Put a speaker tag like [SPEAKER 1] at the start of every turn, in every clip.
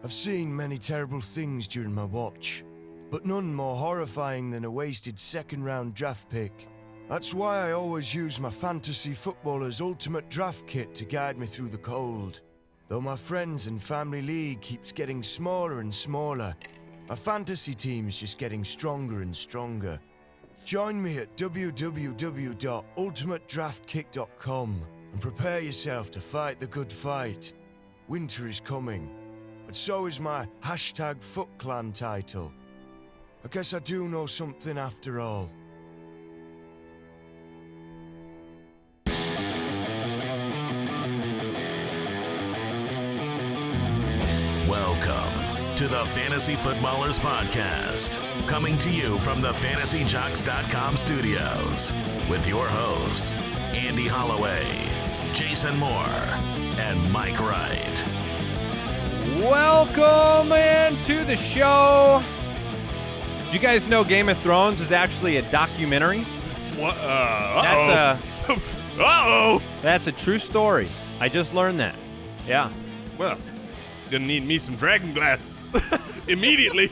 [SPEAKER 1] I've seen many terrible things during my watch, but none more horrifying than a wasted second-round draft pick. That's why I always use my Fantasy Footballer's Ultimate Draft Kit to guide me through the cold. Though my friends and family league keeps getting smaller and smaller, my fantasy team's just getting stronger and stronger. Join me at www.ultimatedraftkit.com and prepare yourself to fight the good fight. Winter is coming, but so is my #FootClan title. I guess I do know something after all.
[SPEAKER 2] Welcome to the Fantasy Footballers Podcast, coming to you from the FantasyJocks.com studios with your hosts, Andy Holloway, Jason Moore, and Mike Wright.
[SPEAKER 3] Welcome into the show. Did you guys know Game of Thrones is actually a documentary?
[SPEAKER 4] What?
[SPEAKER 3] That's a true story. I just learned that. Yeah.
[SPEAKER 4] Well, gonna need me some dragon glass immediately.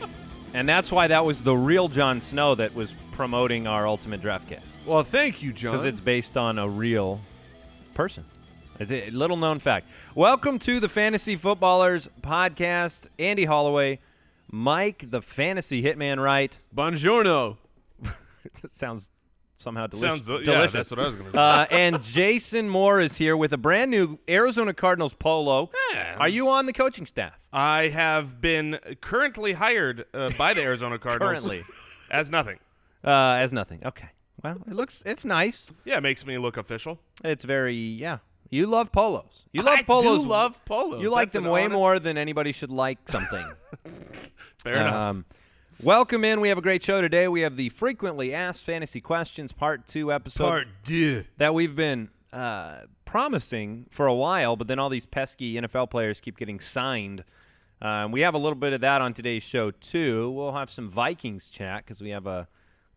[SPEAKER 3] And that's why that was the real Jon Snow that was promoting our Ultimate Draft Kit.
[SPEAKER 5] Well, thank you, John.
[SPEAKER 3] Because it's based on a real person. It's a little known fact. Welcome to the Fantasy Footballers Podcast. Andy Holloway, Mike, the Fantasy Hitman Wright.
[SPEAKER 5] Buongiorno.
[SPEAKER 3] It sounds somehow delicious.
[SPEAKER 4] Yeah, that's what I was going to say.
[SPEAKER 3] And Jason Moore is here with a brand new Arizona Cardinals polo.
[SPEAKER 4] Yeah.
[SPEAKER 3] Are you on the coaching staff?
[SPEAKER 4] I have been currently hired by the Arizona Cardinals.
[SPEAKER 3] Currently.
[SPEAKER 4] As nothing.
[SPEAKER 3] As nothing. Okay. Well, it's nice.
[SPEAKER 4] Yeah, it makes me look official.
[SPEAKER 3] It's very, yeah. You love polos. You love polos.
[SPEAKER 4] I do love polos.
[SPEAKER 3] You like
[SPEAKER 4] That's
[SPEAKER 3] them way
[SPEAKER 4] honest...
[SPEAKER 3] more than anybody should like something.
[SPEAKER 4] Fair enough.
[SPEAKER 3] Welcome in. We have a great show today. We have the Frequently Asked Fantasy Questions Part 2 episode.
[SPEAKER 5] Part 2.
[SPEAKER 3] That we've been promising for a while, but then all these pesky NFL players keep getting signed. We have a little bit of that on today's show, too. We'll have some Vikings chat because we have a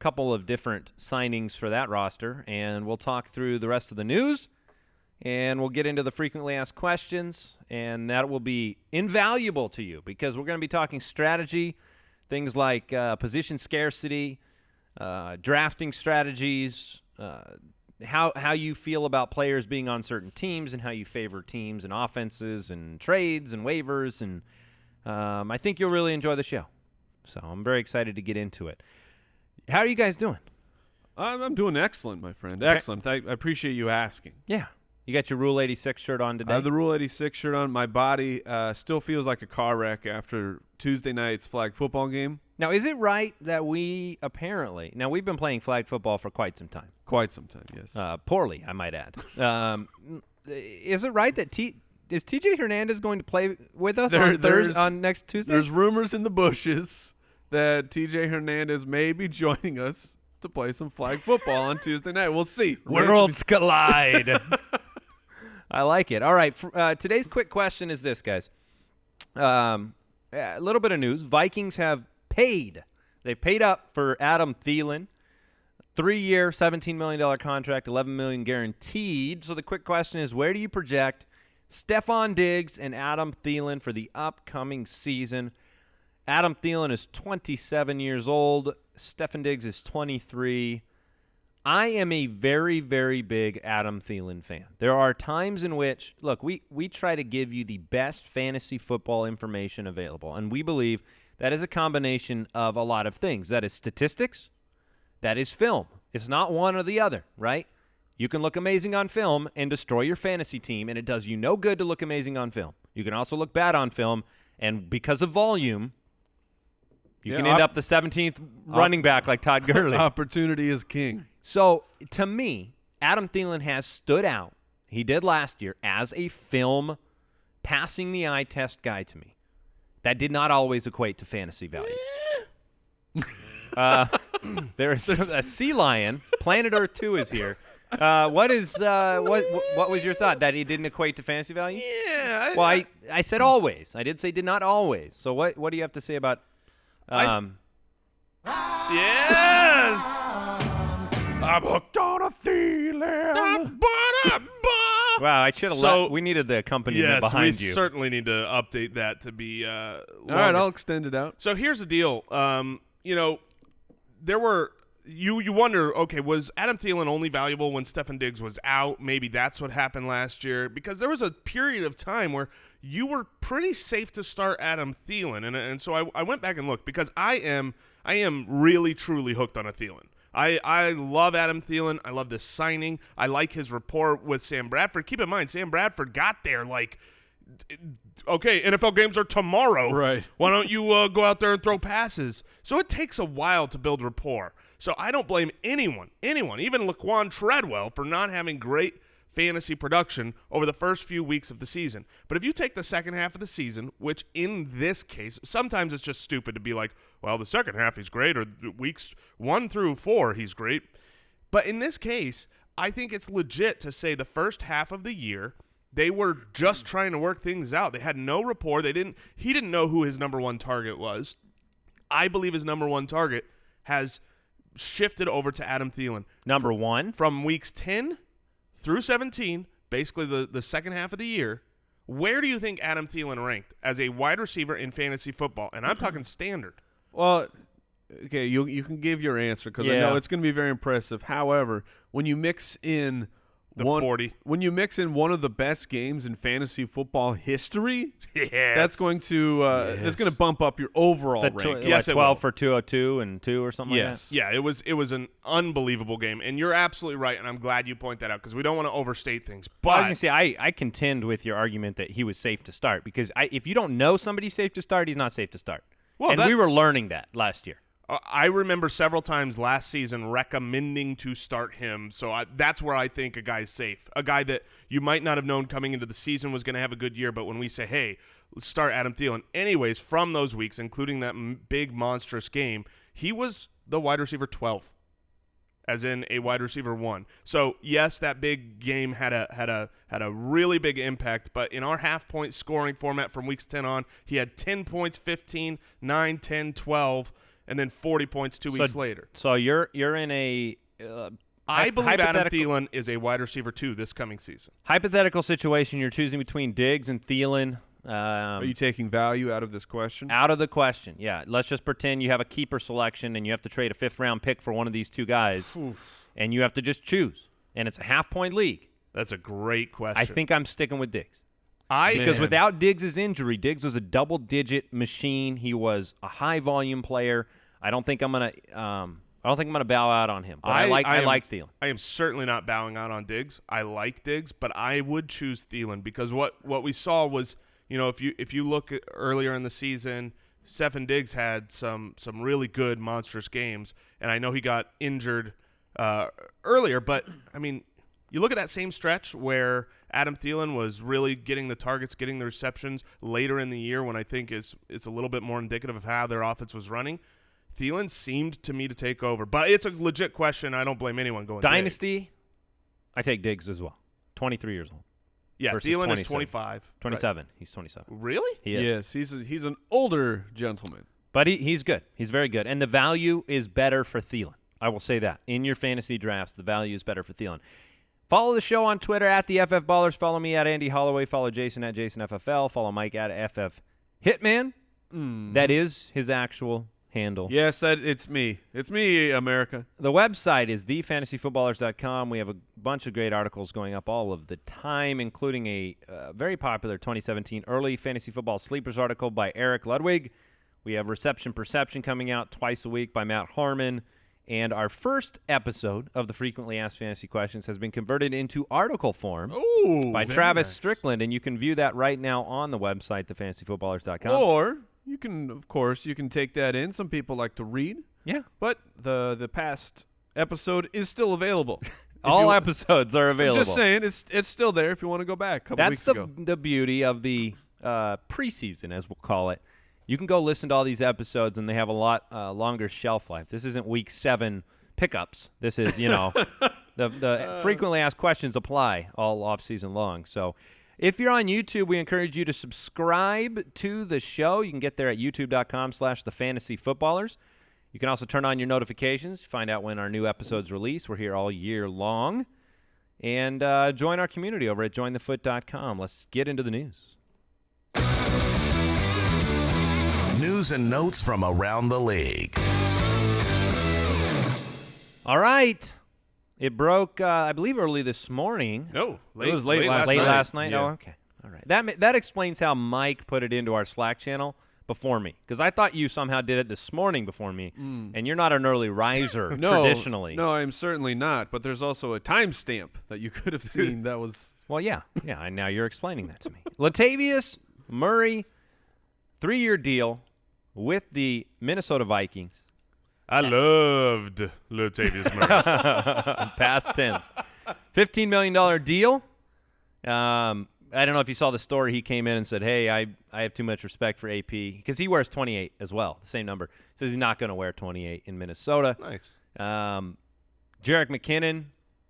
[SPEAKER 3] couple of different signings for that roster, and we'll talk through the rest of the news, and we'll get into the Frequently Asked Questions, and that will be invaluable to you because we're going to be talking strategy, things like position scarcity, drafting strategies, how you feel about players being on certain teams and how you favor teams and offenses and trades and waivers. And I think you'll really enjoy the show. So I'm very excited to get into it. How are you guys doing?
[SPEAKER 5] I'm doing excellent, my friend.
[SPEAKER 3] Okay.
[SPEAKER 5] Excellent. I appreciate you asking.
[SPEAKER 3] Yeah. You got your Rule 86 shirt on today?
[SPEAKER 5] I have the Rule 86 shirt on. My body still feels like a car wreck after Tuesday night's flag football game.
[SPEAKER 3] Now, is it right that we've been playing flag football for quite some time.
[SPEAKER 5] Quite some time, yes.
[SPEAKER 3] Poorly, I might add. Is it right that is TJ Hernandez going to play with us on next Tuesday?
[SPEAKER 5] There's rumors in the bushes that TJ Hernandez may be joining us to play some flag football on Tuesday night. We'll see.
[SPEAKER 3] Worlds collide. I like it. All right. Today's quick question is this, guys. A little bit of news. Vikings have paid. They've paid up for Adam Thielen. 3-year, $17 million contract, $11 million guaranteed. So the quick question is, where do you project Stefon Diggs and Adam Thielen for the upcoming season? Adam Thielen is 27 years old. Stefon Diggs is 23. I am a very, very big Adam Thielen fan. There are times in which, look, we try to give you the best fantasy football information available, and we believe that is a combination of a lot of things. That is statistics. That is film. It's not one or the other, right? You can look amazing on film and destroy your fantasy team, and it does you no good to look amazing on film. You can also look bad on film, and because of volume, you can end up the 17th running back like Todd Gurley.
[SPEAKER 5] Opportunity is king.
[SPEAKER 3] So, to me, Adam Thielen has stood out. He did last year as a film passing the eye test guy to me. That did not always equate to fantasy value. There is a sea lion. Planet Earth 2 is here. What was your thought? That it didn't equate to fantasy value?
[SPEAKER 4] Yeah.
[SPEAKER 3] I said always. I did say did not always. So what do you have to say about
[SPEAKER 4] Yes!
[SPEAKER 5] I'm hooked on a Thielen.
[SPEAKER 3] Wow, I should have we needed the accompaniment behind
[SPEAKER 4] you.
[SPEAKER 3] you.
[SPEAKER 4] Yes, we certainly need to update that to be
[SPEAKER 5] All right, I'll extend it out.
[SPEAKER 4] So here's the deal. There were you wonder, okay, was Adam Thielen only valuable when Stefon Diggs was out? Maybe that's what happened last year, because there was a period of time where you were pretty safe to start Adam Thielen, and so I went back and looked, because I am really truly hooked on a Thielen. I love Adam Thielen. I love this signing. I like his rapport with Sam Bradford. Keep in mind, Sam Bradford got there like, okay, NFL games are tomorrow.
[SPEAKER 5] Right.
[SPEAKER 4] Why don't you go out there and throw passes? So it takes a while to build rapport. So I don't blame anyone, even Laquan Treadwell, for not having great fantasy production over the first few weeks of the season. But if you take the second half of the season, which in this case, sometimes it's just stupid to be like, well, the second half he's great, or weeks 1 through 4 he's great. But in this case, I think it's legit to say the first half of the year they were just trying to work things out. They had no rapport. He didn't know who his number one target was. I believe his number one target has shifted over to Adam Thielen.
[SPEAKER 3] Number one?
[SPEAKER 4] From weeks 10 through 17, basically the second half of the year. Where do you think Adam Thielen ranked as a wide receiver in fantasy football? And I'm talking standard.
[SPEAKER 5] Well, okay, you can give your answer, because I know it's going to be very impressive. However, when you mix in when you mix in one of the best games in fantasy football history, that's going to that's going to bump up your overall rank.
[SPEAKER 3] Yes, 12 for 202 and 2 or something like that.
[SPEAKER 4] Yeah, it was an unbelievable game, and you're absolutely right, and I'm glad you point that out, because we don't want to overstate things. But
[SPEAKER 3] I was going to say, I contend with your argument that he was safe to start, because if you don't know somebody's safe to start, he's not safe to start. Well, and we were learning that last year.
[SPEAKER 4] I remember several times last season recommending to start him, so that's where I think a guy's safe. A guy that you might not have known coming into the season was going to have a good year, but when we say, hey, let's start Adam Thielen, anyways, from those weeks, including that big monstrous game, he was the wide receiver 12, as in a wide receiver 1. So yes, that big game had a really big impact, but in our half-point scoring format from weeks 10 on, he had 10 points, 15, 9, 10, 12, and then 40 points 2 weeks later.
[SPEAKER 3] So you're in a
[SPEAKER 4] I believe Adam Thielen is a wide receiver 2 this coming season.
[SPEAKER 3] Hypothetical situation, you're choosing between Diggs and Thielen.
[SPEAKER 5] Are you taking value out of this question?
[SPEAKER 3] Out of the question, yeah. Let's just pretend you have a keeper selection and you have to trade a 5th-round pick for one of these two guys, and you have to just choose. And it's a half-point league.
[SPEAKER 4] That's a great question.
[SPEAKER 3] I think I'm sticking with Diggs. Because without Diggs' injury, Diggs was a double-digit machine. He was a high-volume player. I don't think I'm gonna bow out on him. But I like Thielen.
[SPEAKER 4] I am certainly not bowing out on Diggs. I like Diggs, but I would choose Thielen, because what we saw was, if you look at earlier in the season, Stefon Diggs had some really good monstrous games, and I know he got injured earlier, but I mean, you look at that same stretch where Adam Thielen was really getting the targets, getting the receptions later in the year, when I think it's a little bit more indicative of how their offense was running. Thielen seemed to me to take over. But it's a legit question. I don't blame anyone going
[SPEAKER 3] Dynasty,
[SPEAKER 4] Diggs.
[SPEAKER 3] I take Diggs as well. 23 years old.
[SPEAKER 4] Yeah, Thielen is 25.
[SPEAKER 3] 27.
[SPEAKER 4] Right.
[SPEAKER 3] He's 27.
[SPEAKER 4] Really?
[SPEAKER 3] He is.
[SPEAKER 5] Yes, he's an older gentleman.
[SPEAKER 3] But he's good. He's very good. And the value is better for Thielen. I will say that. In your fantasy drafts, the value is better for Thielen. Follow the show on Twitter at the FF Ballers. Follow me at Andy Holloway. Follow Jason at JasonFFL. Follow Mike at FF Hitman. That is his actual handle.
[SPEAKER 5] Yes, it's me. It's me, America.
[SPEAKER 3] The website is thefantasyfootballers.com. We have a bunch of great articles going up all of the time, including a very popular 2017 early fantasy football sleepers article by Eric Ludwig. We have Reception Perception coming out twice a week by Matt Harmon. And our first episode of the Frequently Asked Fantasy Questions has been converted into article form by Travis Strickland, and you can view that right now on the website, thefantasyfootballers.com.
[SPEAKER 5] Or you can take that in. Some people like to read.
[SPEAKER 3] Yeah.
[SPEAKER 5] But the past episode is still available.
[SPEAKER 3] All episodes are available.
[SPEAKER 5] I'm just saying, it's still there if you want to go back a couple weeks ago.
[SPEAKER 3] That's the beauty of the preseason, as we'll call it. You can go listen to all these episodes, and they have a lot longer shelf life. This isn't week 7 pickups. This is, the frequently asked questions apply all off-season long. So if you're on YouTube, we encourage you to subscribe to the show. You can get there at youtube.com/thefantasyfootballers. You can also turn on your notifications, find out when our new episodes release. We're here all year long. And join our community over at jointhefoot.com. Let's get into the news.
[SPEAKER 2] News and notes from around the league.
[SPEAKER 3] All right. It broke, I believe, early this morning.
[SPEAKER 4] No,
[SPEAKER 5] it was late
[SPEAKER 3] Last night?
[SPEAKER 5] Yeah.
[SPEAKER 3] Oh, okay. All right. That explains how Mike put it into our Slack channel before me, because I thought you somehow did it this morning before me, and you're not an early riser traditionally.
[SPEAKER 5] No, I'm certainly not, but there's also a timestamp that you could have seen that was...
[SPEAKER 3] Well, yeah, and now you're explaining that to me. Latavius Murray, 3-year deal with the Minnesota Vikings.
[SPEAKER 4] I loved Latavius Murray.
[SPEAKER 3] Past tense. $15 million deal. I don't know if you saw the story. He came in and said, hey, I have too much respect for AP, because he wears 28 as well, the same number. Says he's not going to wear 28 in Minnesota.
[SPEAKER 4] Nice.
[SPEAKER 3] Jerick McKinnon.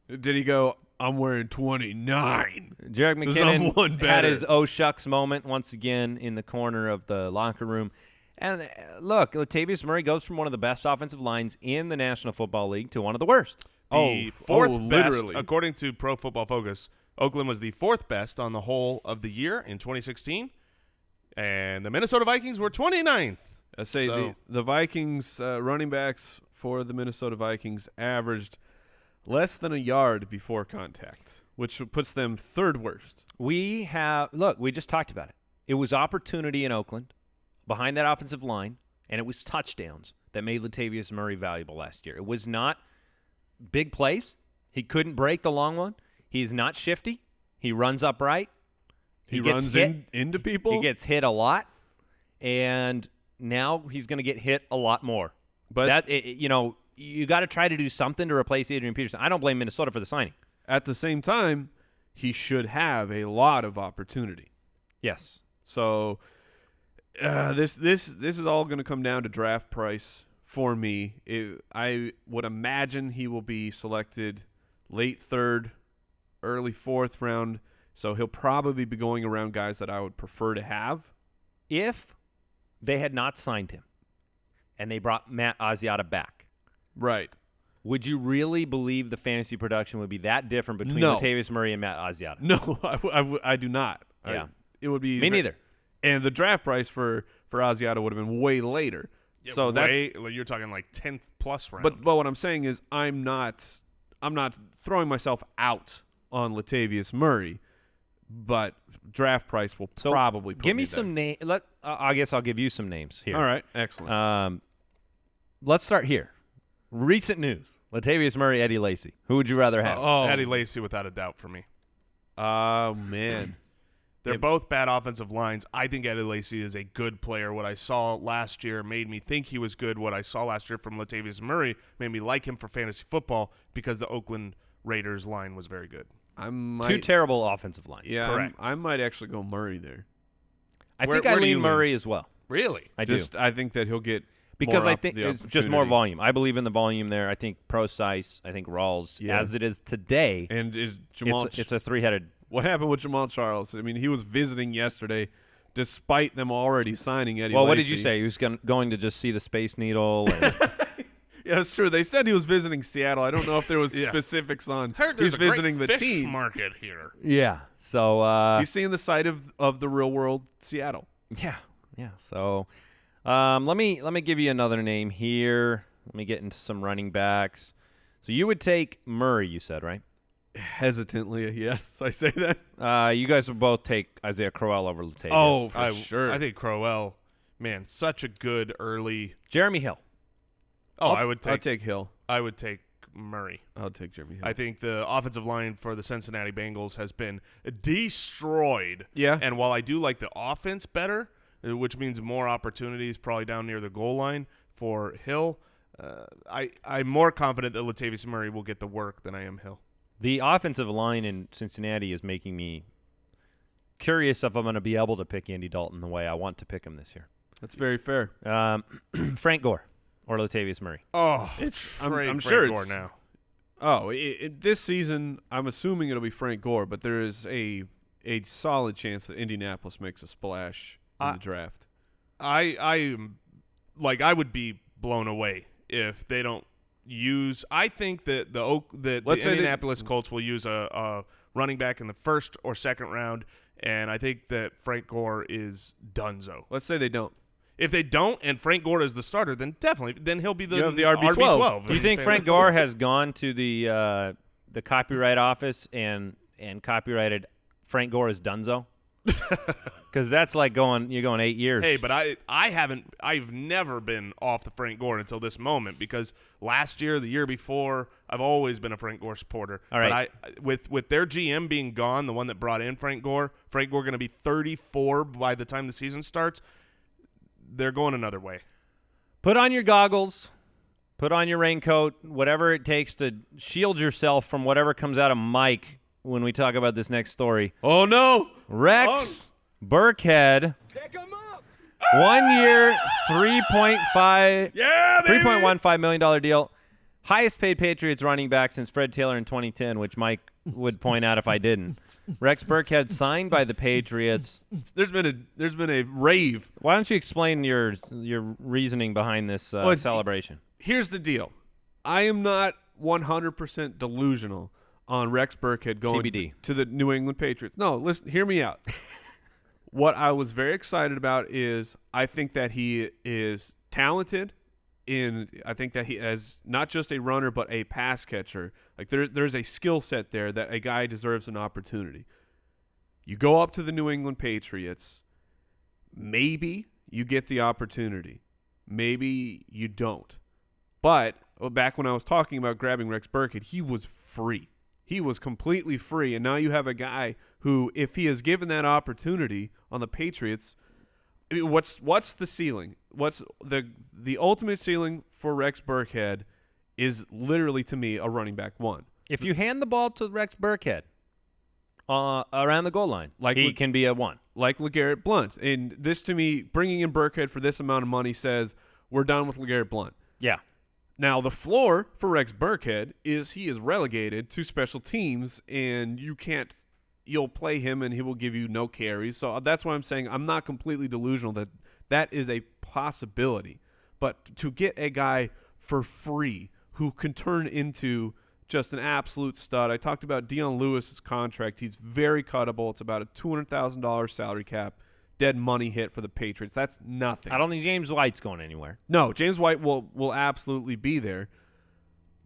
[SPEAKER 5] Did he go, I'm wearing 29?
[SPEAKER 3] Jerick McKinnon had his
[SPEAKER 5] oh
[SPEAKER 3] shucks moment once again in the corner of the locker room. And look, Latavius Murray goes from one of the best offensive lines in the National Football League to one of the worst.
[SPEAKER 4] The fourth best,
[SPEAKER 5] literally.
[SPEAKER 4] according to Pro Football Focus. Oakland was the 4th best on the whole of the year in 2016, and the Minnesota Vikings were 29th.
[SPEAKER 5] I say the Vikings running backs for the Minnesota Vikings averaged less than a yard before contact, which puts them 3rd worst.
[SPEAKER 3] We just talked about it. It was opportunity in Oakland behind that offensive line, and it was touchdowns that made Latavius Murray valuable last year. It was not big plays. He couldn't break the long one. He's not shifty. He runs upright.
[SPEAKER 5] He runs into people.
[SPEAKER 3] He gets hit a lot, and now he's going to get hit a lot more. But you got to try to do something to replace Adrian Peterson. I don't blame Minnesota for the signing.
[SPEAKER 5] At the same time, he should have a lot of opportunity.
[SPEAKER 3] Yes.
[SPEAKER 5] So this is all going to come down to draft price for me. I would imagine he will be selected late 3rd, early 4th round, so he'll probably be going around guys that I would prefer to have.
[SPEAKER 3] If they had not signed him and they brought Matt Asiata back,
[SPEAKER 5] right,
[SPEAKER 3] would you really believe the fantasy production would be that different between Latavius Murray and Matt Asiata?
[SPEAKER 5] No, I do not.
[SPEAKER 3] Yeah.
[SPEAKER 5] It would be
[SPEAKER 3] me neither.
[SPEAKER 5] And the draft price for Asiata would have been way later.
[SPEAKER 4] Yeah,
[SPEAKER 5] so
[SPEAKER 4] you're talking like 10th plus round.
[SPEAKER 5] But what I'm saying is I'm not throwing myself out on Latavius Murray, but draft price will probably put
[SPEAKER 3] give me
[SPEAKER 5] there.
[SPEAKER 3] some name. I guess I'll give you some names here.
[SPEAKER 5] All right, excellent.
[SPEAKER 3] Let's start here. Recent news: Latavius Murray, Eddie Lacy. Who would you rather have?
[SPEAKER 4] Eddie Lacy, without a doubt, for me.
[SPEAKER 5] Oh man,
[SPEAKER 4] they're both bad offensive lines. I think Eddie Lacy is a good player. What I saw last year made me think he was good. What I saw last year from Latavius Murray made me like him for fantasy football because the Oakland Raiders line was very good.
[SPEAKER 3] Two terrible offensive lines.
[SPEAKER 5] Yeah,
[SPEAKER 4] correct.
[SPEAKER 5] I might actually go Murray there.
[SPEAKER 3] I think I lean Murray as well.
[SPEAKER 4] Really?
[SPEAKER 3] I do.
[SPEAKER 5] I think that he'll get
[SPEAKER 3] because
[SPEAKER 5] more
[SPEAKER 3] I think it's just more volume. I believe in the volume there. I think Procise, I think Rawls, as it is today,
[SPEAKER 5] and is Jamal.
[SPEAKER 3] It's a 3-headed.
[SPEAKER 5] What happened with Jamal Charles? I mean, he was visiting yesterday, despite them already signing Eddie.
[SPEAKER 3] Well,
[SPEAKER 5] Lacy.
[SPEAKER 3] what did you say? He was going to just see the Space Needle. And
[SPEAKER 5] yeah, it's true. They said he was visiting Seattle. I don't know if there was specifics on.
[SPEAKER 4] Heard
[SPEAKER 5] he's
[SPEAKER 4] a
[SPEAKER 5] visiting
[SPEAKER 4] great
[SPEAKER 5] the
[SPEAKER 4] fish
[SPEAKER 5] team
[SPEAKER 4] market here.
[SPEAKER 3] Yeah. So
[SPEAKER 5] he's seeing the side of the real world Seattle.
[SPEAKER 3] Yeah. So let me give you another name here. Let me get into some running backs. So you would take Murray, you said, right?
[SPEAKER 5] Hesitantly, yes, I say
[SPEAKER 3] that. You guys would both take Isaiah Crowell over Latavius.
[SPEAKER 5] Oh, for sure.
[SPEAKER 4] I think Crowell, man, such a good early.
[SPEAKER 3] Jeremy Hill.
[SPEAKER 4] Oh,
[SPEAKER 5] I'll take Hill.
[SPEAKER 4] I would take Murray.
[SPEAKER 5] I'll take Jeremy Hill.
[SPEAKER 4] I think the offensive line for the Cincinnati Bengals has been destroyed.
[SPEAKER 5] Yeah.
[SPEAKER 4] And while I do like the offense better, which means more opportunities probably down near the goal line for Hill, I'm more confident that Latavius Murray will get the work than I am Hill.
[SPEAKER 3] The offensive line in Cincinnati is making me curious if I'm going to be able to pick Andy Dalton the way I want to pick him this year.
[SPEAKER 5] That's very fair.
[SPEAKER 3] Frank Gore or Latavius Murray.
[SPEAKER 4] Oh,
[SPEAKER 5] I'm sure
[SPEAKER 4] Gore
[SPEAKER 5] it's
[SPEAKER 4] now.
[SPEAKER 5] Oh, this season, I'm assuming it'll be Frank Gore, but there is a solid chance that Indianapolis makes a splash in the draft.
[SPEAKER 4] I would be blown away if they don't use – I think that the Indianapolis Colts will use a running back in the first or second round, and I think that Frank Gore is donezo.
[SPEAKER 5] Let's say they don't.
[SPEAKER 4] If they don't and Frank Gore is the starter, then definitely – then he'll be the
[SPEAKER 5] RB12.
[SPEAKER 3] Do you think Frank Gore has gone to the copyright office and copyrighted Frank Gore as donezo? Because that's like you're going 8 years.
[SPEAKER 4] Hey, but I've never been off the Frank Gore until this moment, because last year, the year before, I've always been a Frank Gore supporter.
[SPEAKER 3] All right.
[SPEAKER 4] But with their GM being gone, the one that brought in Frank Gore going to be 34 by the time the season starts. They're going another way.
[SPEAKER 3] Put on your goggles, put on your raincoat, whatever it takes to shield yourself from whatever comes out of Mike when we talk about this next story.
[SPEAKER 5] Oh, no.
[SPEAKER 3] Rex Burkhead. Pick him up. 1 year, $3.15 million deal. Highest paid Patriots running back since Fred Taylor in 2010, which Mike would point out if I didn't. Rex Burkhead signed by the Patriots.
[SPEAKER 5] There's been a rave.
[SPEAKER 3] Why don't you explain your reasoning behind this celebration?
[SPEAKER 5] Here's the deal. I am not 100% delusional on Rex Burkhead going
[SPEAKER 3] TBD.
[SPEAKER 5] to the New England Patriots. No, listen, hear me out. What I was very excited about is I think that he is talented. I think that he is not just a runner but a pass catcher. Like there's a skill set there that a guy deserves an opportunity. You go up to the New England Patriots, maybe you get the opportunity. Maybe you don't. But back when I was talking about grabbing Rex Burkhead, he was free. He was completely free, and now you have a guy who, if he is given that opportunity on the Patriots, I mean, what's the ceiling? What's the ultimate ceiling for Rex Burkhead is literally, to me, a running back one.
[SPEAKER 3] If you hand the ball to Rex Burkhead around the goal line, he can be a one.
[SPEAKER 5] Like LeGarrette Blount. And this, to me, bringing in Burkhead for this amount of money says we're done with LeGarrette Blount.
[SPEAKER 3] Yeah.
[SPEAKER 5] Now, the floor for Rex Burkhead is he is relegated to special teams, and you'll play him and he will give you no carries. So that's why I'm saying I'm not completely delusional that is a possibility. But to get a guy for free who can turn into just an absolute stud. I talked about Dion Lewis's contract. He's very cuttable. It's about a $200,000 salary cap. Dead money hit for the Patriots. That's nothing.
[SPEAKER 3] I don't think James White's going anywhere.
[SPEAKER 5] No, James White will absolutely be there.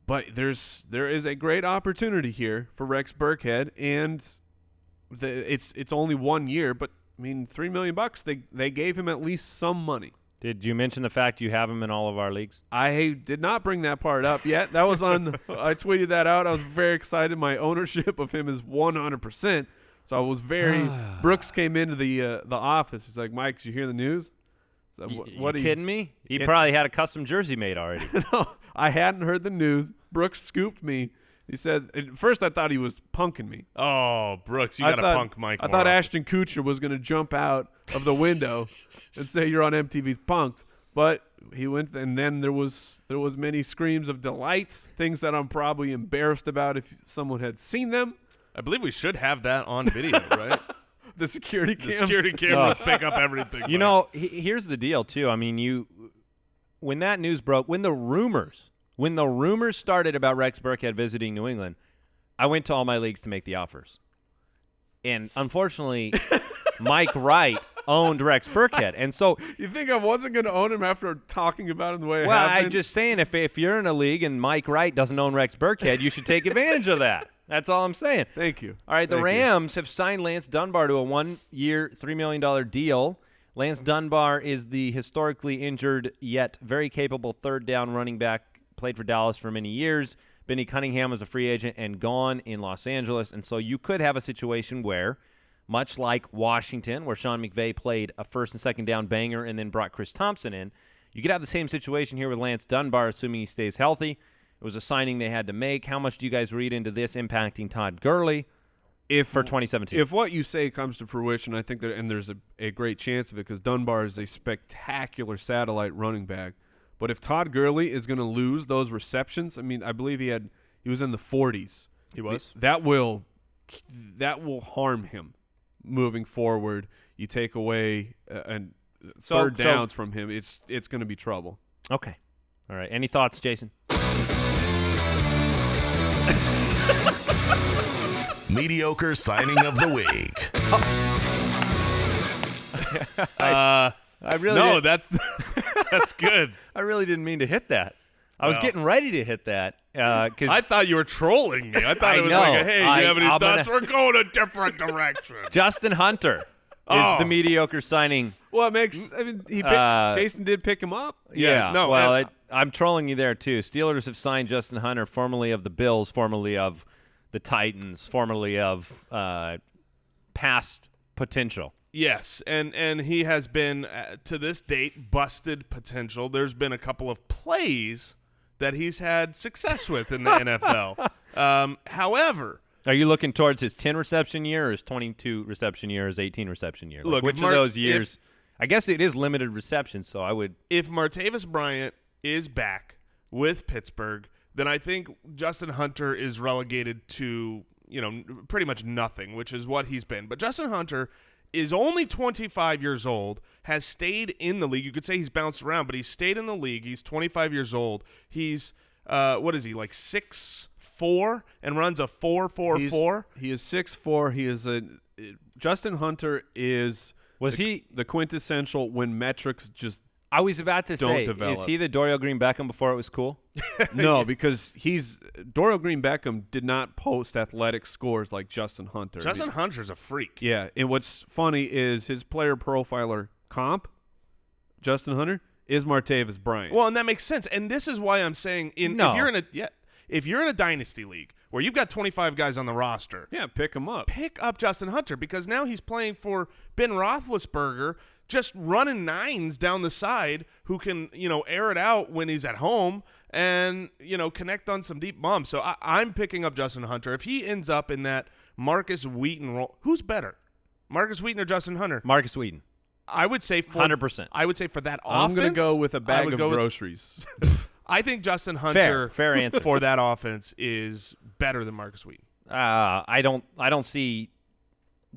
[SPEAKER 5] But there is a great opportunity here for Rex Burkhead, and it's only 1 year, but I mean $3 million. They gave him at least some money.
[SPEAKER 3] Did you mention the fact you have him in all of our leagues?
[SPEAKER 5] I did not bring that part up yet. That was on. I tweeted that out. I was very excited. My ownership of him is 100%. So I was very. Brooks came into the office. He's like, "Mike, did you hear the news?" So,
[SPEAKER 3] what are you kidding me? He probably had a custom jersey made already.
[SPEAKER 5] No, I hadn't heard the news. Brooks scooped me. He said, at first I thought he was punking me.
[SPEAKER 4] Oh, Brooks, you got to punk Mike.
[SPEAKER 5] I thought Ashton Kutcher was going to jump out of the window and say you're on MTV's Punked. But he went, and then there was many screams of delight, things that I'm probably embarrassed about if someone had seen them.
[SPEAKER 4] I believe we should have that on video, right?
[SPEAKER 5] The security cams.
[SPEAKER 4] The security cameras pick up everything.
[SPEAKER 3] You know, here's the deal, too. I mean, when that news broke, when the rumors started about Rex Burkhead visiting New England, I went to all my leagues to make the offers. And unfortunately, Mike Wright owned Rex Burkhead. And so
[SPEAKER 5] you think I wasn't going to own him after talking about him the way I have
[SPEAKER 3] Well,
[SPEAKER 5] been?
[SPEAKER 3] I'm just saying, if you're in a league and Mike Wright doesn't own Rex Burkhead, you should take advantage of that. That's all I'm saying.
[SPEAKER 5] Thank you.
[SPEAKER 3] All right, the Rams have signed Lance Dunbar to a 1-year, $3 million deal. Lance Dunbar is the historically injured yet very capable third-down running back, played for Dallas for many years. Benny Cunningham was a free agent and gone in Los Angeles. And so you could have a situation where, much like Washington, where Sean McVay played a first and second down banger and then brought Chris Thompson in, you could have the same situation here with Lance Dunbar, assuming he stays healthy. It was a signing they had to make. How much do you guys read into this impacting Todd Gurley for 2017?
[SPEAKER 5] If what you say comes to fruition, I think and there's a great chance of it, because Dunbar is a spectacular satellite running back. But if Todd Gurley is going to lose those receptions, I mean, I believe he was in the 40s.
[SPEAKER 4] He was.
[SPEAKER 5] That will harm him moving forward. You take away third downs from him, it's going to be trouble.
[SPEAKER 3] Okay. All right. Any thoughts, Jason?
[SPEAKER 2] Mediocre signing of the week.
[SPEAKER 3] I really
[SPEAKER 4] no, that's good.
[SPEAKER 3] I really didn't mean to hit that. I was getting ready to hit that because
[SPEAKER 4] I thought you were trolling me. I thought it was like, hey, you have any thoughts? We're going a different direction.
[SPEAKER 3] Justin Hunter is the mediocre signing.
[SPEAKER 5] Well, it makes. I mean, Jason did pick him up.
[SPEAKER 3] Yeah.
[SPEAKER 4] No.
[SPEAKER 3] Well, I'm trolling you there too. Steelers have signed Justin Hunter, formerly of the Bills, formerly of the Titans, formerly of past potential.
[SPEAKER 4] Yes, and he has been, to this date, busted potential. There's been a couple of plays that he's had success with in the NFL. However,
[SPEAKER 3] are you looking towards his 10 reception year or his 22 reception year or his 18 reception year?
[SPEAKER 4] Look,
[SPEAKER 3] which of those years? I guess it is limited reception, so I would.
[SPEAKER 4] If Martavis Bryant is back with Pittsburgh, then I think Justin Hunter is relegated to, pretty much nothing, which is what he's been. But Justin Hunter is only 25 years old, has stayed in the league. You could say he's bounced around, but he's stayed in the league. He's 25 years old. He's, what is he, like 6'4", and runs a 4.44?
[SPEAKER 5] He is 6'4". He is Justin Hunter is the quintessential when metrics just
[SPEAKER 3] I was about to say,
[SPEAKER 5] develop.
[SPEAKER 3] Is he the Dorial Green Beckham before it was cool?
[SPEAKER 5] No, because Dorial Green Beckham did not post athletic scores like Justin Hunter.
[SPEAKER 4] Justin Hunter's a freak.
[SPEAKER 5] Yeah, and what's funny is his player profiler comp, Justin Hunter, is Martavis Bryant.
[SPEAKER 4] Well, and that makes sense. And this is why I'm saying if you're in a dynasty league where you've got 25 guys on the roster,
[SPEAKER 5] pick him up.
[SPEAKER 4] Pick up Justin Hunter because now he's playing for Ben Roethlisberger, just running nines down the side who can, air it out when he's at home and, connect on some deep bombs. So I'm picking up Justin Hunter. If he ends up in that Marcus Wheaton role, who's better, Marcus Wheaton or Justin Hunter?
[SPEAKER 3] Marcus Wheaton.
[SPEAKER 4] I would say
[SPEAKER 3] 100%.
[SPEAKER 4] I would say for that offense.
[SPEAKER 5] I'm going to go with a bag of groceries.
[SPEAKER 4] I think Justin Hunter
[SPEAKER 3] fair answer.
[SPEAKER 4] For that offense is better than Marcus Wheaton.
[SPEAKER 3] I don't see.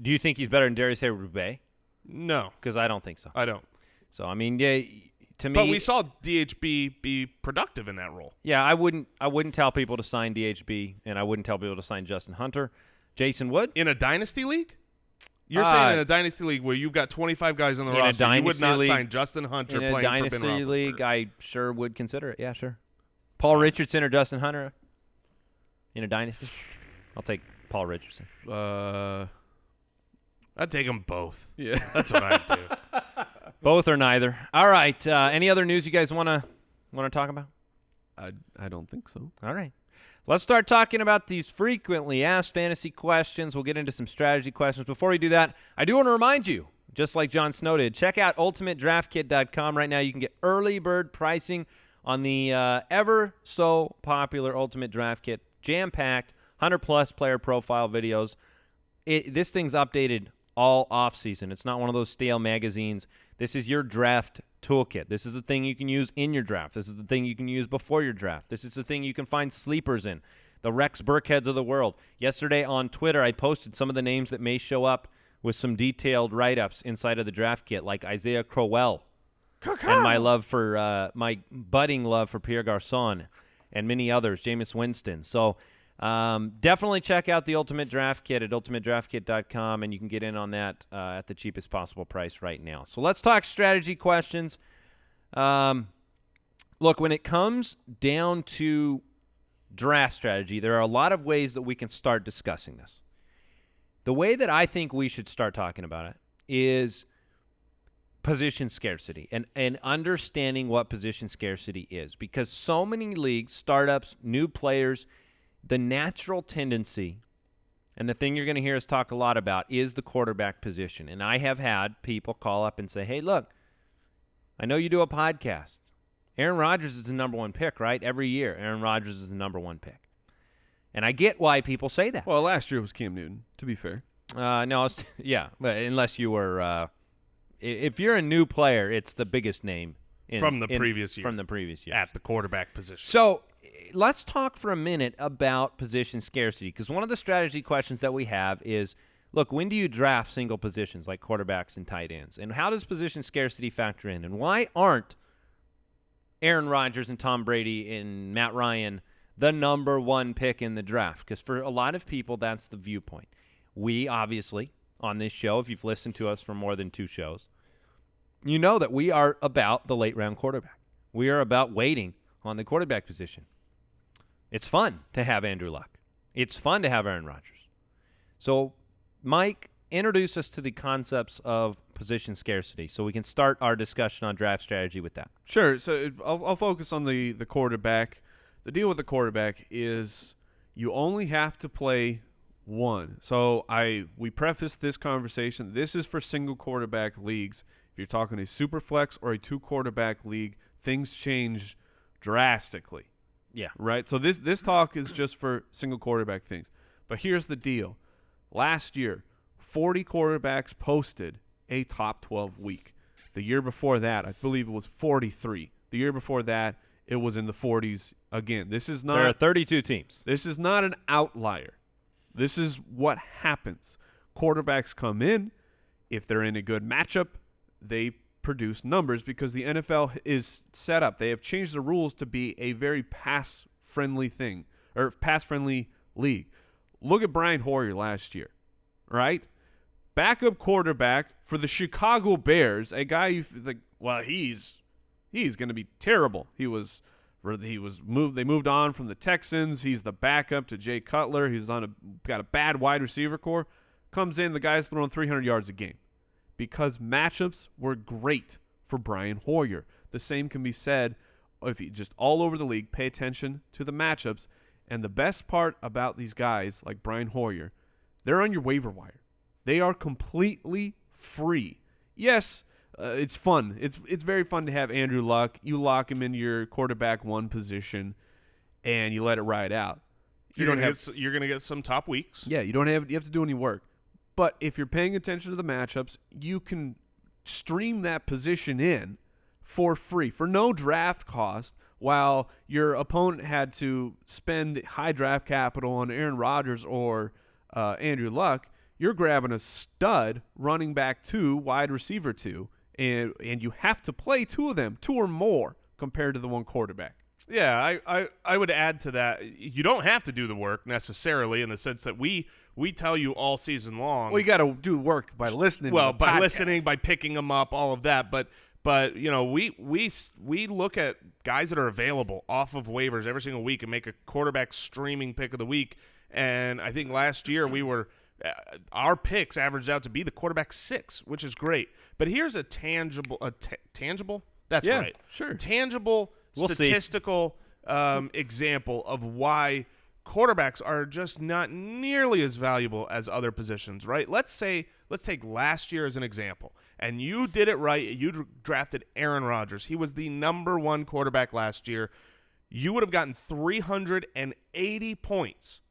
[SPEAKER 3] Do you think he's better than Darius Heyward-Bey?
[SPEAKER 4] No,
[SPEAKER 3] because I don't think so.
[SPEAKER 4] I don't.
[SPEAKER 3] So I mean, yeah, to me.
[SPEAKER 4] But we saw DHB be productive in that role.
[SPEAKER 3] Yeah, I wouldn't tell people to sign DHB, and I wouldn't tell people to sign Justin Hunter. Jason Wood
[SPEAKER 4] in a dynasty league. You're saying in a dynasty league where you've got 25 guys on the roster, you would not sign Justin Hunter playing for Ben Roethlisberger.
[SPEAKER 3] In a dynasty league, I sure would consider it. Yeah, sure. Paul Richardson or Justin Hunter in a dynasty? I'll take Paul Richardson.
[SPEAKER 4] I'd take them both.
[SPEAKER 5] Yeah.
[SPEAKER 4] That's what I'd do.
[SPEAKER 3] Both or neither. All right. Any other news you guys want to talk about?
[SPEAKER 5] I don't think so.
[SPEAKER 3] All right. Let's start talking about these frequently asked fantasy questions. We'll get into some strategy questions. Before we do that, I do want to remind you, just like Jon Snow did, check out ultimatedraftkit.com. Right now you can get early bird pricing on the ever so popular Ultimate Draft Kit. Jam-packed, 100-plus player profile videos. This thing's updated all off-season. It's not one of those stale magazines. This is your draft toolkit. This is the thing you can use in your draft. This is the thing you can use before your draft. This is the thing you can find sleepers in. The Rex Burkheads of the world. Yesterday on Twitter, I posted some of the names that may show up with some detailed write-ups inside of the draft kit, like Isaiah Crowell and my budding love for Pierre Garçon and many others, Jameis Winston. So definitely check out the Ultimate Draft Kit at ultimatedraftkit.com, and you can get in on that at the cheapest possible price right now. So let's talk strategy questions. Look, when it comes down to draft strategy, there are a lot of ways that we can start discussing this. The way that I think we should start talking about it is position scarcity and understanding what position scarcity is, because so many leagues, startups, new players, the natural tendency, and the thing you're going to hear us talk a lot about, is the quarterback position. And I have had people call up and say, hey, look, I know you do a podcast. Aaron Rodgers is the number one pick, right? Every year, Aaron Rodgers is the number one pick. And I get why people say that.
[SPEAKER 5] Well, last year was Cam Newton, to be fair.
[SPEAKER 3] No, yeah, but unless you were if you're a new player, it's the biggest name
[SPEAKER 4] from the previous year.
[SPEAKER 3] From the previous year.
[SPEAKER 4] At the quarterback position.
[SPEAKER 3] So let's talk for a minute about position scarcity, because one of the strategy questions that we have is, look, when do you draft single positions like quarterbacks and tight ends? And how does position scarcity factor in? And why aren't Aaron Rodgers and Tom Brady and Matt Ryan the number one pick in the draft, because for a lot of people, that's the viewpoint. We obviously, on this show, if you've listened to us for more than 2 shows, you know that we are about the late-round quarterback. We are about waiting on the quarterback position. It's fun to have Andrew Luck. It's fun to have Aaron Rodgers. So, Mike, introduce us to the concepts of position scarcity so we can start our discussion on draft strategy with that.
[SPEAKER 5] Sure. So I'll focus on the quarterback. The deal with the quarterback is you only have to play one. So we preface this conversation. This is for single quarterback leagues. If you're talking a super flex or a 2-quarterback league, things change drastically.
[SPEAKER 3] Yeah.
[SPEAKER 5] Right? So this talk is just for single quarterback things. But here's the deal. Last year, 40 quarterbacks posted a top 12 week. The year before that, I believe it was 43. The year before that, it was in the 40s again.
[SPEAKER 3] There are 32 teams.
[SPEAKER 5] This is not an outlier. This is what happens. Quarterbacks come in. If they're in a good matchup, they produce numbers because the NFL is set up. They have changed the rules to be a very pass-friendly thing, or pass-friendly league. Look at Brian Hoyer last year, right? Backup quarterback for the Chicago Bears, a guy you think, well, he's going to be terrible. He was moved. They moved on from the Texans. He's the backup to Jay Cutler. He's got a bad wide receiver core. Comes in, the guy's throwing 300 yards a game because matchups were great for Brian Hoyer. The same can be said if you just all over the league pay attention to the matchups. And the best part about these guys like Brian Hoyer, they're on your waiver wire. They are completely free. Yes, it's fun. It's very fun to have Andrew Luck. You lock him in your quarterback 1 position, and you let it ride out.
[SPEAKER 4] You're going to get some top weeks.
[SPEAKER 5] Yeah, you have to do any work. But if you're paying attention to the matchups, you can stream that position in for free, for no draft cost, while your opponent had to spend high draft capital on Aaron Rodgers or Andrew Luck. You're grabbing a stud running back 2, wide receiver 2, and you have to play 2 of them, 2 or more, compared to the 1 quarterback.
[SPEAKER 4] Yeah, I would add to that. You don't have to do the work necessarily in the sense that we tell you all season long.
[SPEAKER 5] Well, you got to do work by listening.
[SPEAKER 4] Well, by
[SPEAKER 5] podcast.
[SPEAKER 4] listening, by picking them up, all of that. But you know, we look at guys that are available off of waivers every single week and make a quarterback streaming pick of the week. And I think last year our picks averaged out to be the quarterback 6, which is great. But here's a tangible. That's right.
[SPEAKER 5] Sure.
[SPEAKER 4] Tangible statistical example of why quarterbacks are just not nearly as valuable as other positions, right? Let's take last year as an example. And you did it right. You drafted Aaron Rodgers. He was the number 1 quarterback last year. You would have gotten 380 points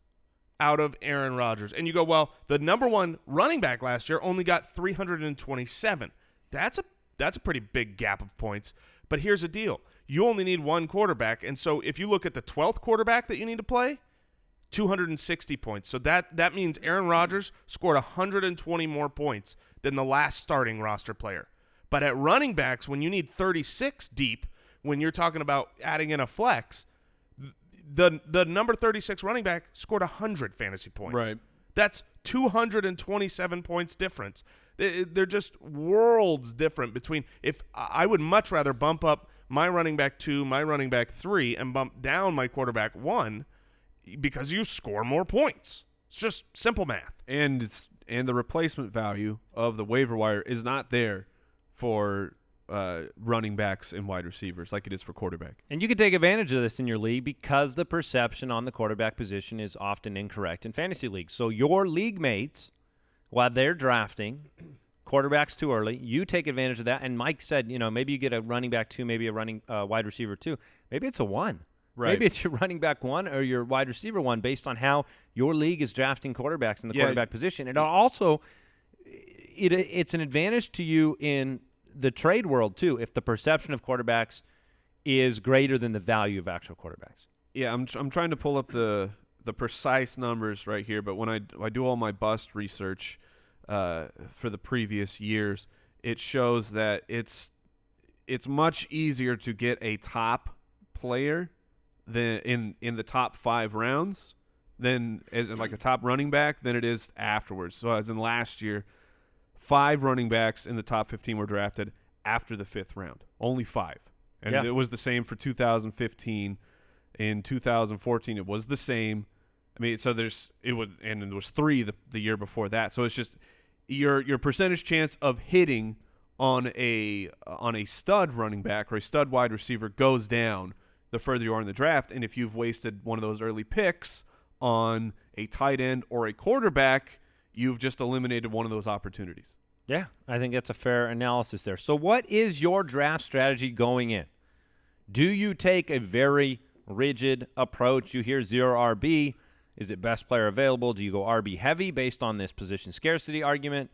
[SPEAKER 4] out of Aaron Rodgers. And you go, well, the number 1 running back last year only got 327. That's a pretty big gap of points. But here's the deal. You only need 1 quarterback. And so if you look at the 12th quarterback that you need to play, 260 points. So that means Aaron Rodgers scored 120 more points than the last starting roster player. But at running backs, when you need 36 deep, when you're talking about adding in a flex, the number 36 running back scored 100 fantasy points.
[SPEAKER 5] Right.
[SPEAKER 4] That's 227 points difference. They're just worlds different between. If I would much rather bump up my running back 2, my running back 3, and bump down my quarterback 1 because you score more points. It's just simple math.
[SPEAKER 5] And the replacement value of the waiver wire is not there for running backs and wide receivers like it is for quarterback.
[SPEAKER 3] And you can take advantage of this in your league because the perception on the quarterback position is often incorrect in fantasy leagues. So your league mates, while they're drafting quarterbacks too early, you take advantage of that. And Mike said, maybe you get a running back 2, maybe a running wide receiver 2. Maybe it's a 1.
[SPEAKER 5] Right.
[SPEAKER 3] Maybe it's your running back 1 or your wide receiver 1 based on how your league is drafting quarterbacks in the quarterback position. And also, it's an advantage to you in the trade world too if the perception of quarterbacks is greater than the value of actual quarterbacks.
[SPEAKER 5] Yeah, I'm trying to pull up the precise numbers right here, but when I do all my bust research for the previous years, it shows that it's much easier to get a top player in the top 5 rounds than as in like a top running back than it is afterwards. So as in last year, 5 running backs in the top 15 were drafted after the 5th round. Only 5. And it was the same for 2015. In 2014, it was the same. I mean, so there was 3 the year before that. So it's just your percentage chance of hitting on a stud running back or a stud wide receiver goes down the further you are in the draft. And if you've wasted one of those early picks on a tight end or a quarterback, you've just eliminated one of those opportunities.
[SPEAKER 3] Yeah, I think that's a fair analysis there. So what is your draft strategy going in? Do you take a very rigid approach? You hear 0 RB. Is it best player available? Do you go RB heavy based on this position scarcity argument?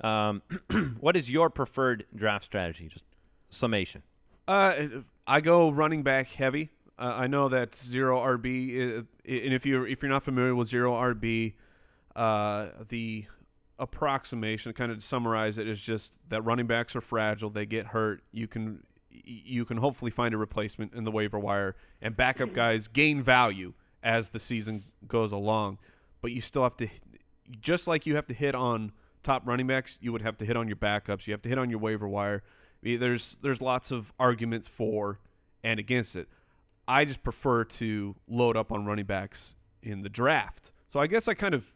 [SPEAKER 3] What is your preferred draft strategy? Just summation.
[SPEAKER 5] I go running back heavy. I know that 0 RB, and if you're not familiar with 0 RB, the approximation, kind of to summarize it, is just that running backs are fragile. They get hurt. You can hopefully find a replacement in the waiver wire, and backup guys gain value as the season goes along. But you still have to, just like you have to hit on top running backs, you would have to hit on your backups. You have to hit on your waiver wire. There's lots of arguments for and against it. I just prefer to load up on running backs in the draft. So I guess I kind of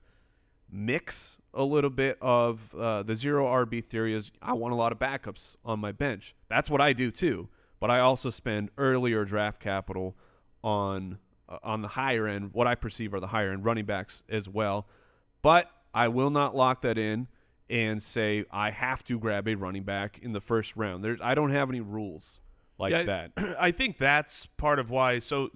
[SPEAKER 5] mix a little bit of the 0 RB theory is I want a lot of backups on my bench. That's what I do too. But I also spend earlier draft capital on the higher end, what I perceive are the higher end running backs as well. But I will not lock that in and say I have to grab a running back in the first round. I don't have any rules like that.
[SPEAKER 4] I think that's part of why. So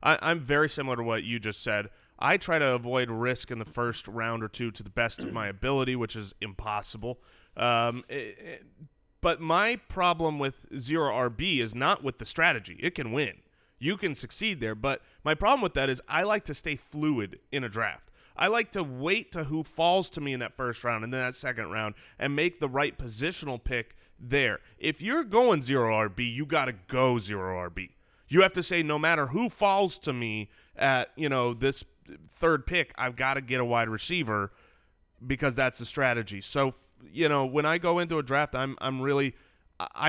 [SPEAKER 4] I'm very similar to what you just said. I try to avoid risk in the first round or two to the best of my ability, which is impossible. But my problem with 0 RB is not with the strategy. It can win. You can succeed there. But my problem with that is I like to stay fluid in a draft. I like to wait to who falls to me in that first round and then that second round and make the right positional pick there. If you're going 0 RB, you got to go 0 RB. You have to say no matter who falls to me at, this third pick, I've got to get a wide receiver because that's the strategy. So, when I go into a draft, I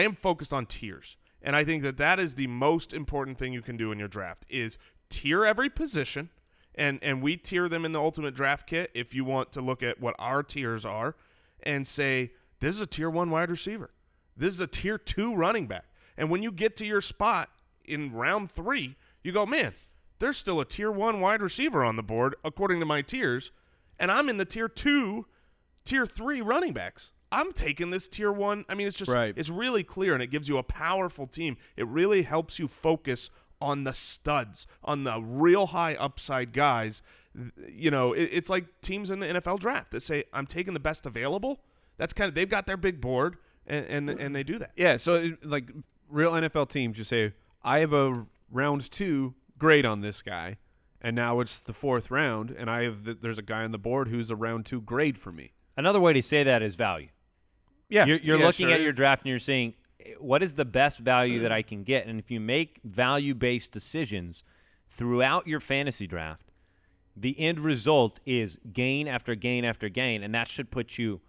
[SPEAKER 4] am focused on tiers. And I think that is the most important thing you can do in your draft is tier every position. And we tier them in the Ultimate Draft Kit if you want to look at what our tiers are and say, this is a tier 1 wide receiver. This is a tier 2 running back. And when you get to your spot in round 3, you go, man, there's still a tier 1 wide receiver on the board according to my tiers, and I'm in the tier 2, tier 3 running backs. I'm taking this tier 1. I mean, it's just It's really clear, and it gives you a powerful team. It really helps you focus on the studs, on the real high upside guys. It's like teams in the NFL draft that say, I'm taking the best available. That's they've got their big board, and they do that.
[SPEAKER 5] Yeah, so like real NFL teams just say, I have a round 2 grade on this guy, and now it's the 4th round, and there's a guy on the board who's a round 2 grade for me.
[SPEAKER 3] Another way to say that is value.
[SPEAKER 5] Yeah,
[SPEAKER 3] you're looking at your draft and you're saying, what is the best value that I can get? And if you make value-based decisions throughout your fantasy draft, the end result is gain after gain after gain, and that should put you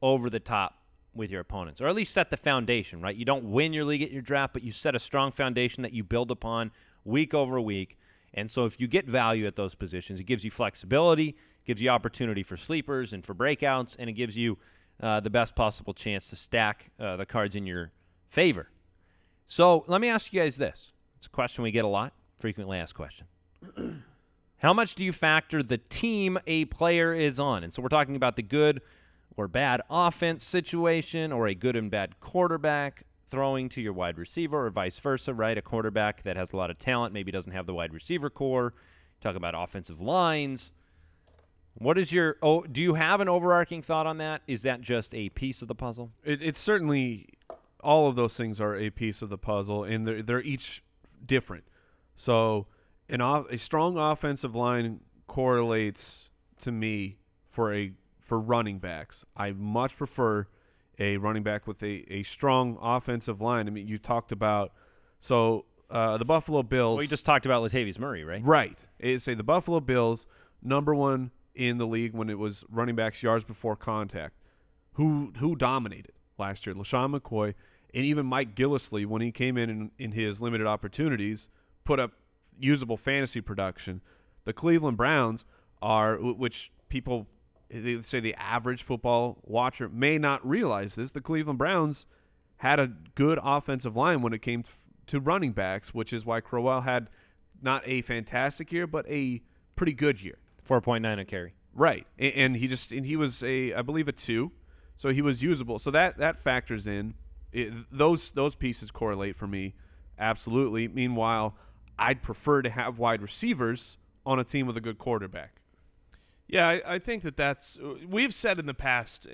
[SPEAKER 3] over the top with your opponents, or at least set the foundation, right? You don't win your league at your draft, but you set a strong foundation that you build upon week over week. And so if you get value at those positions, it gives you flexibility, gives you opportunity for sleepers and for breakouts, and it gives you the best possible chance to stack the cards in your favor. So let me ask you guys this. It's a question we get a lot, frequently asked question. How much do you factor the team a player is on? And so we're talking about the good or bad offense situation, or a good and bad quarterback throwing to your wide receiver, or vice versa, right? A quarterback that has a lot of talent maybe doesn't have the wide receiver core. Talk about offensive lines. What is do you have an overarching thought on that? Is that just a piece of the puzzle?
[SPEAKER 5] It's certainly, all of those things are a piece of the puzzle, and they're each different. So a strong offensive line correlates to me for running backs. I much prefer a running back with a strong offensive line. I mean, you talked about, so the Buffalo Bills.
[SPEAKER 3] Well, you just talked about Latavius Murray, right?
[SPEAKER 5] Right. Say the Buffalo Bills, number one in the league when it was running backs yards before contact. Who dominated last year? LaShawn McCoy and even Mike Gillislee, when he came in his limited opportunities, put up usable fantasy production. The Cleveland Browns are, which people they say the average football watcher may not realize this, the Cleveland Browns had a good offensive line when it came to running backs, which is why Crowell had not a fantastic year, but a pretty good year.
[SPEAKER 3] 4.9 a carry.
[SPEAKER 5] Right. And he was I believe a 2, so he was usable. So that factors in. Those pieces correlate for me, absolutely. Meanwhile, I'd prefer to have wide receivers on a team with a good quarterback.
[SPEAKER 4] Yeah, I think that's – we've said in the past,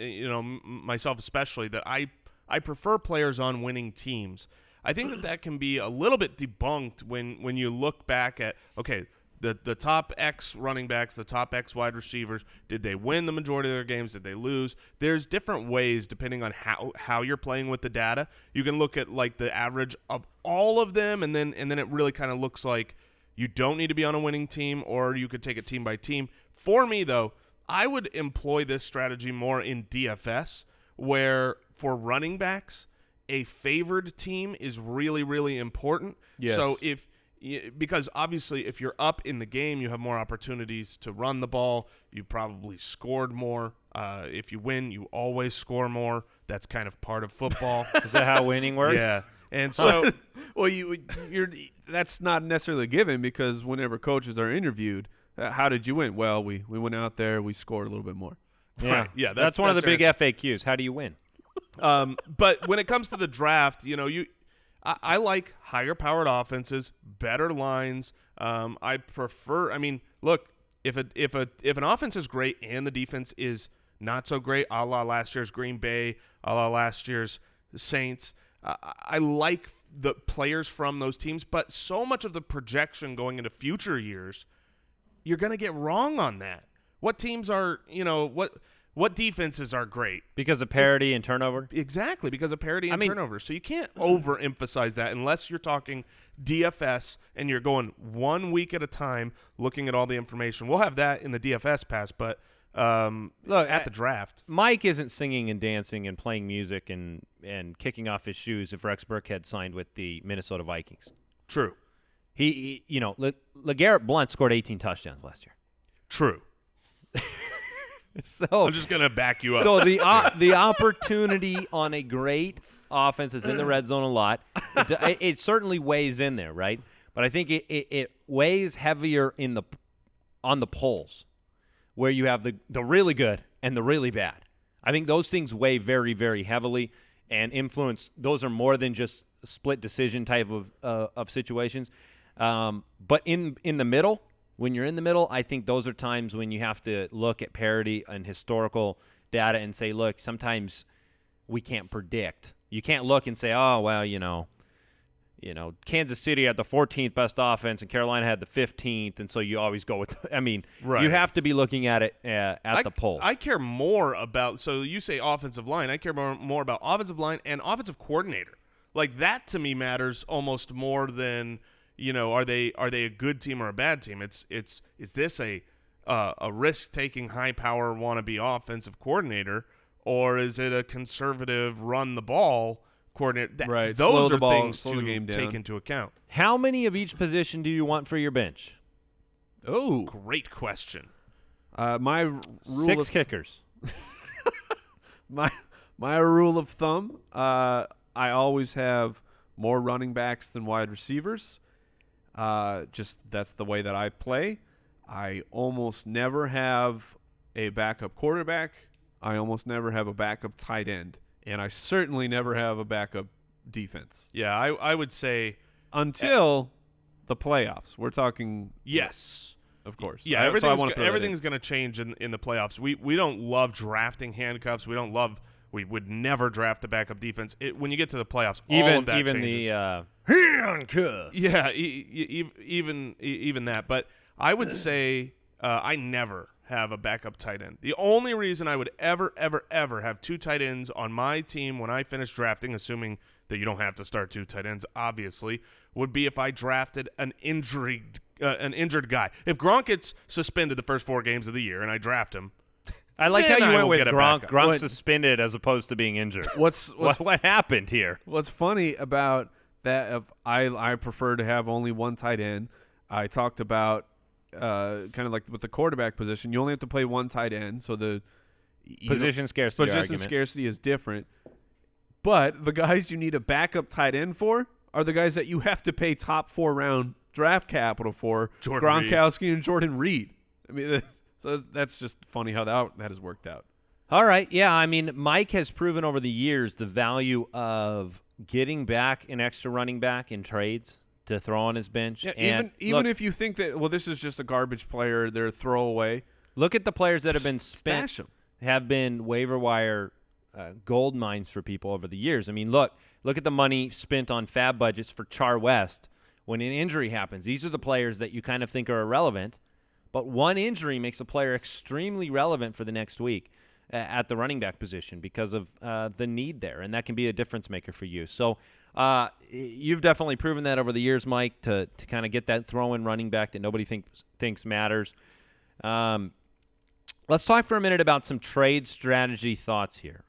[SPEAKER 4] myself especially, that I prefer players on winning teams. I think that can be a little bit debunked when you look back at, okay, the top X running backs, the top X wide receivers, did they win the majority of their games? Did they lose? There's different ways depending on how you're playing with the data. You can look at like the average of all of them, and then it really kind of looks like you don't need to be on a winning team, or you could take it team by team. For me, though, I would employ this strategy more in DFS, where for running backs, a favored team is really, really important.
[SPEAKER 5] Yes.
[SPEAKER 4] So because obviously if you're up in the game, you have more opportunities to run the ball. You probably scored more. If you win, you always score more. That's kind of part of football.
[SPEAKER 3] Is that how winning works?
[SPEAKER 4] Yeah. And so
[SPEAKER 5] well, that's not necessarily a given, because whenever coaches are interviewed, how did you win? Well, we went out there, we scored a little bit more.
[SPEAKER 3] Yeah,
[SPEAKER 4] right. Yeah.
[SPEAKER 3] That's one of the big FAQs. How do you win?
[SPEAKER 4] But when it comes to the draft, I like higher powered offenses, better lines. I prefer. I mean, look, if an offense is great and the defense is not so great, a la last year's Green Bay, a la last year's Saints, I like the players from those teams. But so much of the projection going into future years, you're going to get wrong on that. What teams are, what defenses are great?
[SPEAKER 3] Because of parity and turnover?
[SPEAKER 4] Exactly, because of parity and turnover. So you can't overemphasize that unless you're talking DFS and you're going 1 week at a time looking at all the information. We'll have that in the DFS pass, but look, at the draft.
[SPEAKER 3] Mike isn't singing and dancing and playing music and kicking off his shoes if Rex Burkhead signed with the Minnesota Vikings.
[SPEAKER 4] True.
[SPEAKER 3] He LeGarrette Blount scored 18 touchdowns last year.
[SPEAKER 4] True.
[SPEAKER 3] So
[SPEAKER 4] I'm just going to back you up.
[SPEAKER 3] So the opportunity on a great offense is in the red zone a lot. It certainly weighs in there, right? But I think it weighs heavier on the polls, where you have the really good and the really bad. I think those things weigh very, very heavily and influence. Those are more than just a split decision type of situations. But in the middle, when you're in the middle, I think those are times when you have to look at parity and historical data and say, look, sometimes we can't predict. You can't look and say, oh, well, Kansas City had the 14th best offense and Carolina had the 15th, and so you always go with
[SPEAKER 4] right.
[SPEAKER 3] You have to be looking at it at the polls.
[SPEAKER 4] I care more about – so you say offensive line. I care more about offensive line and offensive coordinator. Like, that to me matters almost more than – are they a good team or a bad team? Is this a risk-taking, high-power wannabe offensive coordinator, or is it a conservative run-the-ball coordinator?
[SPEAKER 5] Right.
[SPEAKER 4] Those are
[SPEAKER 5] ball,
[SPEAKER 4] things to take into account.
[SPEAKER 3] How many of each position do you want for your bench?
[SPEAKER 4] Oh, great question.
[SPEAKER 5] My rule
[SPEAKER 3] 6 kickers.
[SPEAKER 5] My rule of thumb: I always have more running backs than wide receivers. Just that's the way that I play. I almost never have a backup quarterback. I almost never have a backup tight end. And I certainly never have a backup defense.
[SPEAKER 4] Yeah, I would say
[SPEAKER 5] until the playoffs. We're talking
[SPEAKER 4] yes.
[SPEAKER 5] Of course.
[SPEAKER 4] Yeah, everything's going to change in the playoffs. We don't love drafting handcuffs. We would never draft a backup defense. When you get to the playoffs, all of that changes.
[SPEAKER 3] The handcuff.
[SPEAKER 4] Yeah, even that. But I would say I never have a backup tight end. The only reason I would ever have 2 tight ends on my team when I finish drafting, assuming that you don't have to start 2 tight ends, obviously, would be if I drafted an injured guy. If Gronk gets suspended the first 4 games of the year and I draft him,
[SPEAKER 3] I like how you went with Gronk.
[SPEAKER 6] Gronk suspended as opposed to being injured. What happened here?
[SPEAKER 5] What's funny about that? I prefer to have only 1 tight end. I talked about kind of like with the quarterback position, you only have to play 1 tight end, so the
[SPEAKER 6] position
[SPEAKER 5] scarcity is different. But the guys you need a backup tight end for are the guys that you have to pay top 4 round draft capital for, Gronkowski and Jordan Reed. I mean, so that's just funny how that has worked out.
[SPEAKER 3] All right, yeah, I mean, Mike has proven over the years the value of getting back an extra running back in trades to throw on his bench.
[SPEAKER 5] Yeah,
[SPEAKER 3] and
[SPEAKER 5] even if you think that, well, this is just a garbage player, they're a throwaway.
[SPEAKER 3] Look at the players that have been spent,
[SPEAKER 5] stash 'em.
[SPEAKER 3] have been waiver wire gold mines for people over the years. I mean, look at the money spent on fab budgets for Char West when an injury happens. These are the players that you kind of think are irrelevant, but one injury makes a player extremely relevant for the next week at the running back position because of the need there, and that can be a difference maker for you. So you've definitely proven that over the years, Mike, to kind of get that throw-in running back that nobody thinks matters. Let's talk for a minute about some trade strategy thoughts here.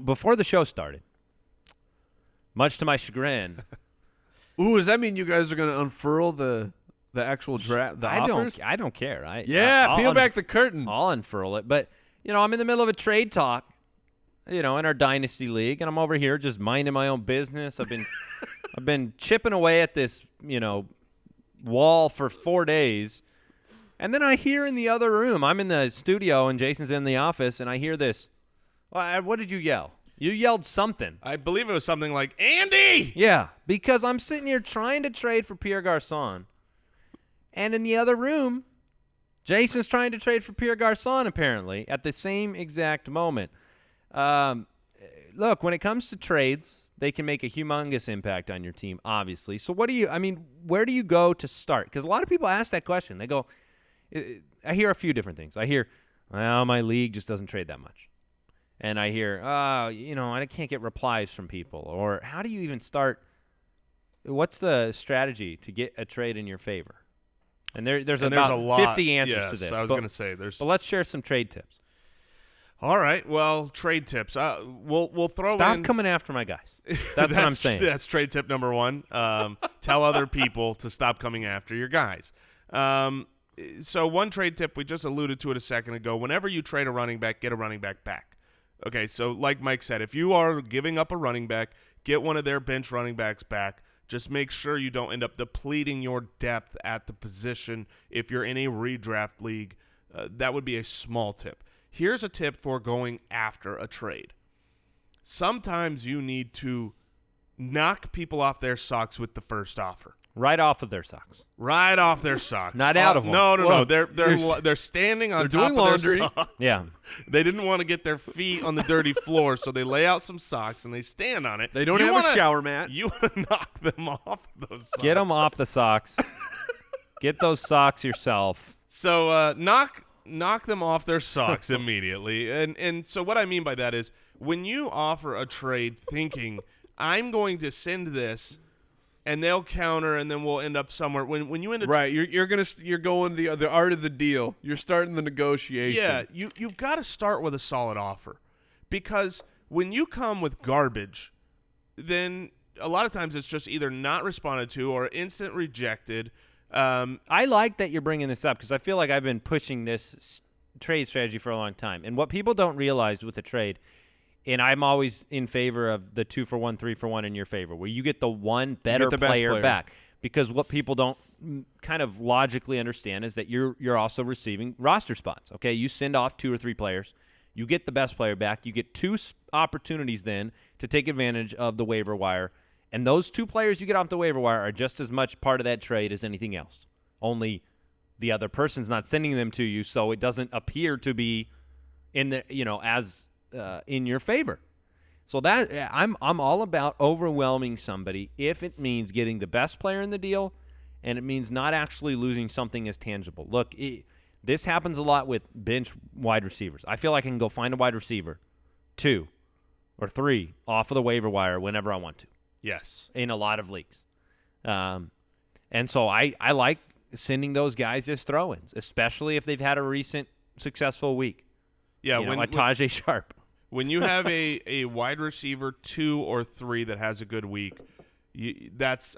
[SPEAKER 3] Before the show started, much to my chagrin.
[SPEAKER 5] Ooh, does that mean you guys are going to unfurl the actual draft?
[SPEAKER 3] I don't care.
[SPEAKER 5] Peel back the curtain.
[SPEAKER 3] I'll unfurl it. But I'm in the middle of a trade talk, in our dynasty league, and I'm over here just minding my own business. I've been chipping away at this, wall for 4 days. And then I hear in the other room, I'm in the studio and Jason's in the office, and I hear this. What did you yell? You yelled something.
[SPEAKER 4] I believe it was something like, Andy!
[SPEAKER 3] Yeah, because I'm sitting here trying to trade for Pierre Garçon. And in the other room, Jason's trying to trade for Pierre Garçon, apparently, at the same exact moment. Look, when it comes to trades, they can make a humongous impact on your team, obviously. So where do you go to start? Because a lot of people ask that question. They go, I hear a few different things. I hear, well, my league just doesn't trade that much. And I hear, I can't get replies from people. Or how do you even start? What's the strategy to get a trade in your favor? And there's about 50 answers to this.
[SPEAKER 4] I was going to say there's.
[SPEAKER 3] But let's share some trade tips.
[SPEAKER 4] All right. Well, trade tips. We'll throw
[SPEAKER 3] Stop
[SPEAKER 4] in.
[SPEAKER 3] coming after my guys. That's what I'm saying.
[SPEAKER 4] That's trade tip number 1. Tell other people to stop coming after your guys. So one trade tip, we just alluded to it a second ago. Whenever you trade a running back, get a running back back. Okay, so like Mike said, if you are giving up a running back, get one of their bench running backs back. Just make sure you don't end up depleting your depth at the position if you're in a redraft league. That would be a small tip. Here's a tip for going after a trade. Sometimes you need to knock people off their socks with the first offer.
[SPEAKER 3] Right off of their socks.
[SPEAKER 4] Right off their socks.
[SPEAKER 3] Not out of them.
[SPEAKER 4] No. They're standing on top of
[SPEAKER 5] laundry.
[SPEAKER 4] their socks.
[SPEAKER 3] Yeah.
[SPEAKER 4] They didn't want to get their feet on the dirty floor, so they lay out some socks and they stand on it.
[SPEAKER 5] They don't have a shower mat.
[SPEAKER 4] You want to knock them off those socks.
[SPEAKER 3] Get them off the socks. Get those socks yourself.
[SPEAKER 4] So knock them off their socks immediately. And so what I mean by that is when you offer a trade thinking, I'm going to send this and they'll counter, and then we'll end up somewhere. When you end up
[SPEAKER 5] you're going the art of the deal. You're starting the negotiation.
[SPEAKER 4] Yeah, you've got to start with a solid offer, because when you come with garbage, then a lot of times it's just either not responded to or instant rejected.
[SPEAKER 3] I like that you're bringing this up because I feel like I've been pushing this trade strategy for a long time, and what people don't realize with the trade. And I'm always in favor of the 2-for-1, 3-for-1 in your favor, where you get the one better player back. Because what people don't kind of logically understand is that you're also receiving roster spots. Okay, you send off 2 or 3 players, you get the best player back, you get 2 opportunities then to take advantage of the waiver wire, and those 2 players you get off the waiver wire are just as much part of that trade as anything else. Only the other person's not sending them to you, so it doesn't appear to be in the as in your favor. So that I'm all about overwhelming somebody if it means getting the best player in the deal and it means not actually losing something as tangible. Look, This happens a lot with bench wide receivers. I feel like I can go find a wide receiver, 2 or 3 off of the waiver wire whenever I want to.
[SPEAKER 4] Yes.
[SPEAKER 3] In a lot of leagues. And so I like sending those guys as throw-ins, especially if they've had a recent successful week.
[SPEAKER 4] Yeah,
[SPEAKER 3] Tajay Sharp.
[SPEAKER 4] When you have a wide receiver 2 or 3 that has a good week,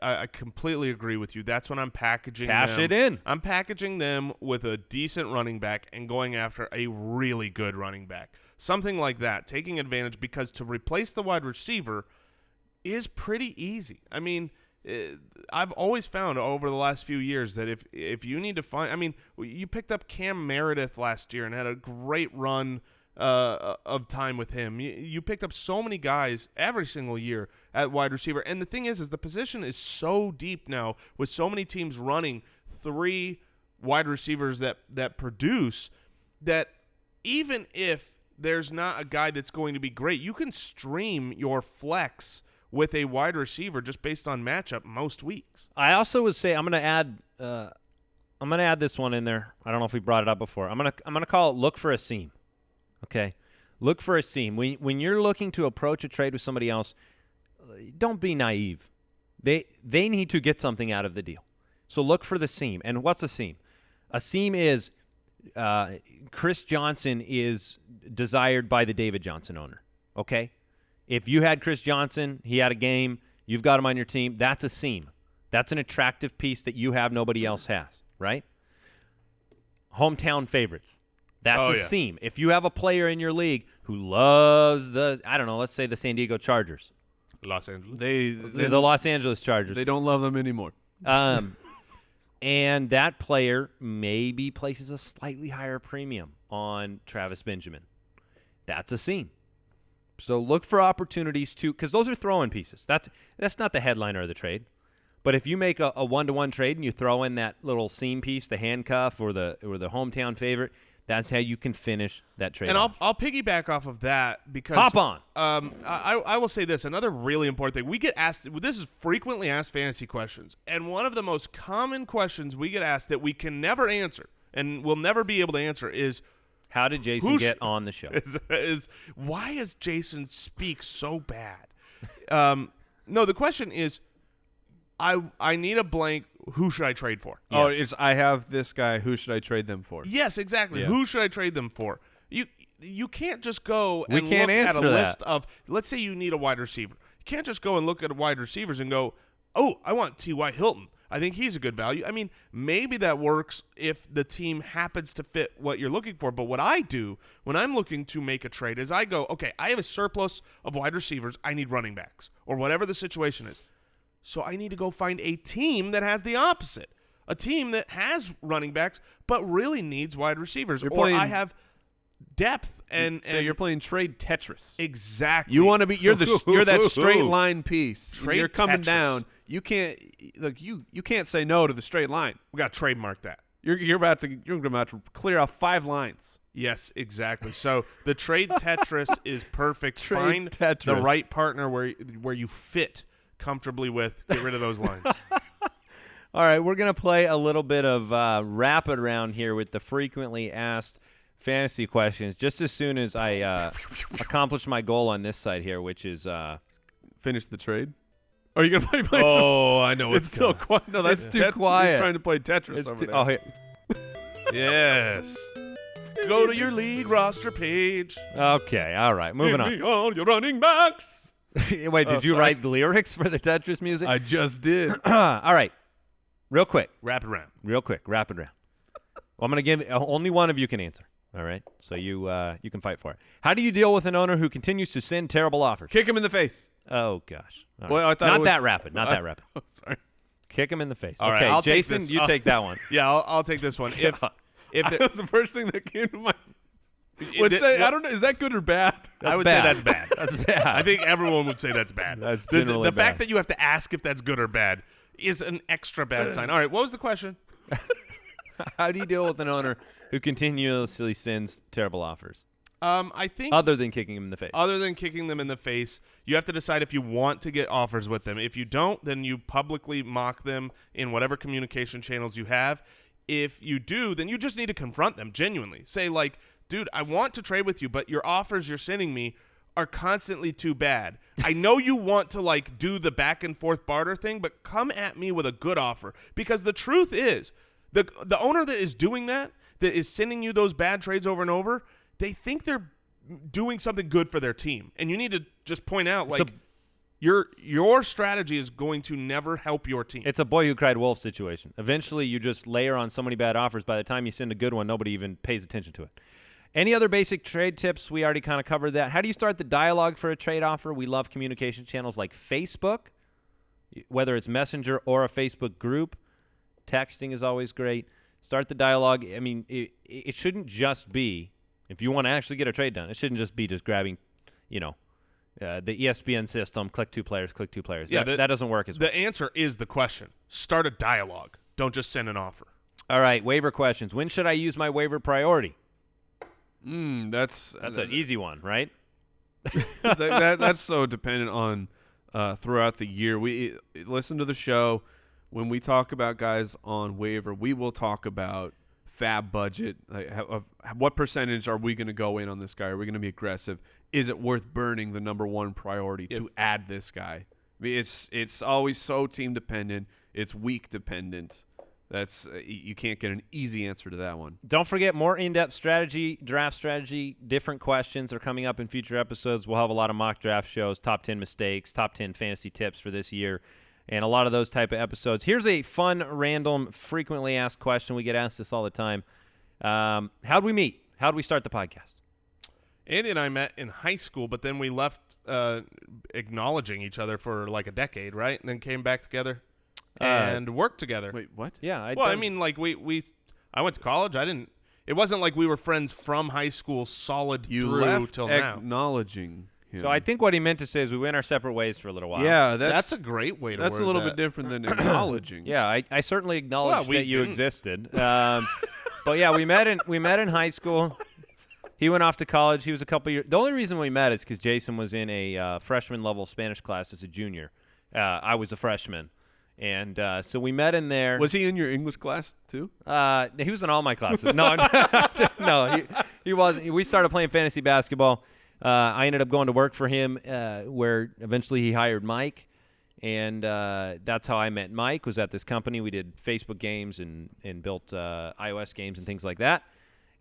[SPEAKER 4] I completely agree with you. That's when I'm packaging them.
[SPEAKER 3] Cash it in.
[SPEAKER 4] I'm packaging them with a decent running back and going after a really good running back. Something like that, taking advantage, because to replace the wide receiver is pretty easy. I mean, I've always found over the last few years that if you need to find – I mean, you picked up Cam Meredith last year and had a great run of time with him. You picked up so many guys every single year at wide receiver. And the thing is the position is so deep now with so many teams running 3 wide receivers that produce, that even if there's not a guy that's going to be great, you can stream your flex with a wide receiver just based on matchup most weeks.
[SPEAKER 3] I also would say I'm going to add this one in there. I don't know if we brought it up before. I'm going to call it look for a seam. Okay, look for a seam. When you're looking to approach a trade with somebody else, don't be naive. They need to get something out of the deal. So look for the seam. And what's a seam? A seam is Chris Johnson is desired by the David Johnson owner. Okay, if you had Chris Johnson, he had a game, you've got him on your team, that's a seam. That's an attractive piece that you have nobody else has, right? Hometown favorites. That's a seam. If you have a player in your league who loves let's say the San Diego Chargers.
[SPEAKER 4] Los Angeles.
[SPEAKER 3] The Los Angeles Chargers.
[SPEAKER 5] They don't love them anymore.
[SPEAKER 3] And that player maybe places a slightly higher premium on Travis Benjamin. That's a seam. So look for opportunities because those are throw-in pieces. That's not the headliner of the trade. But if you make a one-to-one trade and you throw in that little seam piece, the handcuff or the hometown favorite, that's how you can finish that trade.
[SPEAKER 4] And I'll piggyback off of that because
[SPEAKER 3] hop on.
[SPEAKER 4] I will say this. Another really important thing. We get asked, this is frequently asked fantasy questions. And one of the most common questions we get asked that we can never answer and will never be able to answer is,
[SPEAKER 3] how did Jason get on the show?
[SPEAKER 4] Is why does Jason speak so bad? No, the question is, I need a blank. Who should I trade for?
[SPEAKER 5] Yes. Oh, it's I have this guy. Who should I trade them for?
[SPEAKER 4] Yes, exactly. Yeah. Who should I trade them for? You can't just go and
[SPEAKER 3] look
[SPEAKER 4] at a list of, let's say you need a wide receiver. You can't just go and look at wide receivers and go, oh, I want T.Y. Hilton. I think he's a good value. I mean, maybe that works if the team happens to fit what you're looking for. But what I do when I'm looking to make a trade is I go, okay, I have a surplus of wide receivers. I need running backs or whatever the situation is. So I need to go find a team that has the opposite, a team that has running backs but really needs wide receivers. I have depth and
[SPEAKER 5] so you're playing trade Tetris.
[SPEAKER 4] Exactly.
[SPEAKER 5] You want to be you're that straight line piece.
[SPEAKER 4] Trade
[SPEAKER 5] you're coming
[SPEAKER 4] Tetris.
[SPEAKER 5] Down. You can't you can't say no to the straight line.
[SPEAKER 4] We got to trademark that.
[SPEAKER 5] You're about to clear off 5 lines.
[SPEAKER 4] Yes, exactly. So the trade Tetris is perfect. Find
[SPEAKER 5] Tetris.
[SPEAKER 4] The right partner where you fit comfortably with. Get rid of those lines.
[SPEAKER 3] All right, we're going to play a little bit of rapid round here with the frequently asked fantasy questions just as soon as I accomplish my goal on this side here, which is
[SPEAKER 5] finish the trade. Are you going to play
[SPEAKER 4] I know
[SPEAKER 5] it's still quiet. No, that's
[SPEAKER 3] too quiet.
[SPEAKER 5] He's trying to play Tetris over there.
[SPEAKER 3] Oh, here.
[SPEAKER 4] Yes. Go to your league roster page.
[SPEAKER 3] Okay, all right, moving on.
[SPEAKER 5] Give me all your running backs.
[SPEAKER 3] Wait, did you write the lyrics for the Tetris music?
[SPEAKER 5] I just did.
[SPEAKER 3] All right. Real quick.
[SPEAKER 4] Rapid round.
[SPEAKER 3] Rapid round. Well, I'm going to give only one of you can answer. All right? So you can fight for it. How do you deal with an owner who continues to send terrible offers?
[SPEAKER 5] Kick him in the face.
[SPEAKER 3] Oh, gosh. All
[SPEAKER 5] well,
[SPEAKER 3] right.
[SPEAKER 5] I thought
[SPEAKER 3] Not that rapid. Not that rapid.
[SPEAKER 5] Oh, sorry.
[SPEAKER 3] Kick him in the face.
[SPEAKER 4] All
[SPEAKER 3] okay,
[SPEAKER 4] right, I'll
[SPEAKER 3] Jason,
[SPEAKER 4] take this.
[SPEAKER 3] you take that one.
[SPEAKER 4] Yeah, I'll take this one. If
[SPEAKER 5] that was the first thing that came to mind. I don't know. Is that good or bad?
[SPEAKER 4] I would say that's bad.
[SPEAKER 3] That's bad.
[SPEAKER 4] I think everyone would say that's bad.
[SPEAKER 3] That's generally
[SPEAKER 4] the fact that you have to ask if that's good or bad is an extra bad sign. All right, what was the question?
[SPEAKER 3] How do you deal with an owner who continuously sends terrible offers?
[SPEAKER 4] I think
[SPEAKER 3] other than kicking them in the face.
[SPEAKER 4] Other than kicking them in the face, you have to decide if you want to get offers with them. If you don't, then you publicly mock them in whatever communication channels you have. if you do, then you just need to confront them genuinely. Say, like, dude, I want to trade with you, but your offers you're sending me are constantly too bad. I know you want to, like, do the back and forth barter thing, but come at me with a good offer. Because the truth is, the owner that is doing that is sending you those bad trades over and over, they think they're doing something good for their team. And you need to just point out, like, your strategy is going to never help your team.
[SPEAKER 3] It's a boy who cried wolf situation. Eventually, you just layer on so many bad offers. By the time you send a good one, nobody even pays attention to it. Any other basic trade tips? We already kind of covered that. How do you start the dialogue for a trade offer? We love communication channels like Facebook, whether it's Messenger or a Facebook group. Texting is always great. Start the dialogue. I mean, it shouldn't just be, if you want to actually get a trade done, it shouldn't just be just grabbing, the ESPN system, click two players. Yeah, that doesn't work as well.
[SPEAKER 4] The answer is the question. Start a dialogue. Don't just send an offer.
[SPEAKER 3] All right, waiver questions. When should I use my waiver priority?
[SPEAKER 5] That's
[SPEAKER 3] an easy one, right?
[SPEAKER 5] That's so dependent on throughout the year. We listen to the show. When we talk about guys on waiver, we will talk about fab budget. Like, what percentage are we going to go in on this guy? Are we going to be aggressive? Is it worth burning the number one priority to add this guy? I mean, it's always so team dependent. It's week dependent. That's you can't get an easy answer to that one.
[SPEAKER 3] Don't forget, more in-depth strategy, draft strategy, different questions are coming up in future episodes. We'll have a lot of mock draft shows, top 10 mistakes, top 10 fantasy tips for this year, and a lot of those type of episodes. Here's a fun, random, frequently asked question. We get asked this all the time. How'd we meet? How'd we start the podcast?
[SPEAKER 4] Andy and I met in high school, but then we left acknowledging each other for like a decade, right? And then came back together and worked together.
[SPEAKER 5] Wait, what?
[SPEAKER 3] Yeah.
[SPEAKER 4] I mean, like I went to college. It wasn't like we were friends from high school solid through till now.
[SPEAKER 5] Acknowledging him.
[SPEAKER 3] So I think what he meant to say is we went our separate ways for a little while.
[SPEAKER 5] Yeah,
[SPEAKER 4] that's a great way to word
[SPEAKER 5] That's a little
[SPEAKER 4] that.
[SPEAKER 5] bit different than acknowledging.
[SPEAKER 3] Yeah, I certainly acknowledged that you existed. But yeah, we met in high school. He went off to college. He was a couple years. The only reason we met is because Jason was in a freshman level Spanish class as a junior. I was a freshman. And so we met in there.
[SPEAKER 5] Was he in your English class too?
[SPEAKER 3] He was in all my classes. No, he wasn't. We started playing fantasy basketball. I ended up going to work for him, where eventually he hired Mike, and that's how I met Mike. Was at this company. We did Facebook games and built iOS games and things like that.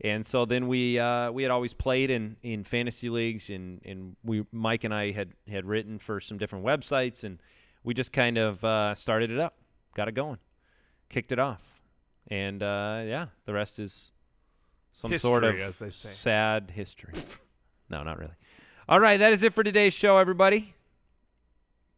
[SPEAKER 3] And so then we had always played in fantasy leagues, and Mike and I had written for some different websites, and we just kind of started it up, got it going, kicked it off, and the rest is some
[SPEAKER 4] history,
[SPEAKER 3] sort of
[SPEAKER 4] as they say.
[SPEAKER 3] Sad history. No, not really. All right, that is it for today's show, everybody.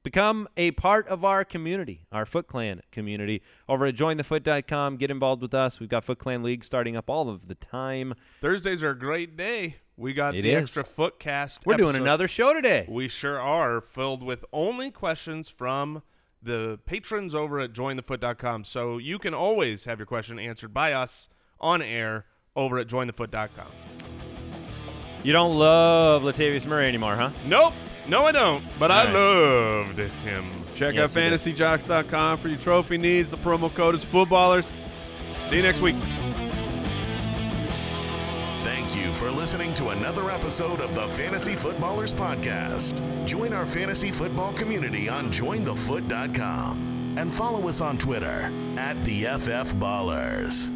[SPEAKER 3] Become a part of our community, our Foot Clan community, over at jointhefoot.com. Get involved with us. We've got Foot Clan League starting up all of the time.
[SPEAKER 4] Thursdays are a great day. We got extra Footcast
[SPEAKER 3] We're
[SPEAKER 4] episode.
[SPEAKER 3] doing another show today.
[SPEAKER 4] We sure are, filled with only questions from the patrons over at jointhefoot.com. So you can always have your question answered by us on air over at jointhefoot.com.
[SPEAKER 3] You don't love Latavius Murray anymore, huh?
[SPEAKER 4] Nope. No, I don't. But I loved him.
[SPEAKER 5] Check out fantasyjocks.com for your trophy needs. The promo code is footballers. See you next week.
[SPEAKER 2] Thank you for listening to another episode of the Fantasy Footballers Podcast. Join our fantasy football community on jointhefoot.com and follow us on Twitter @TheFFBallers.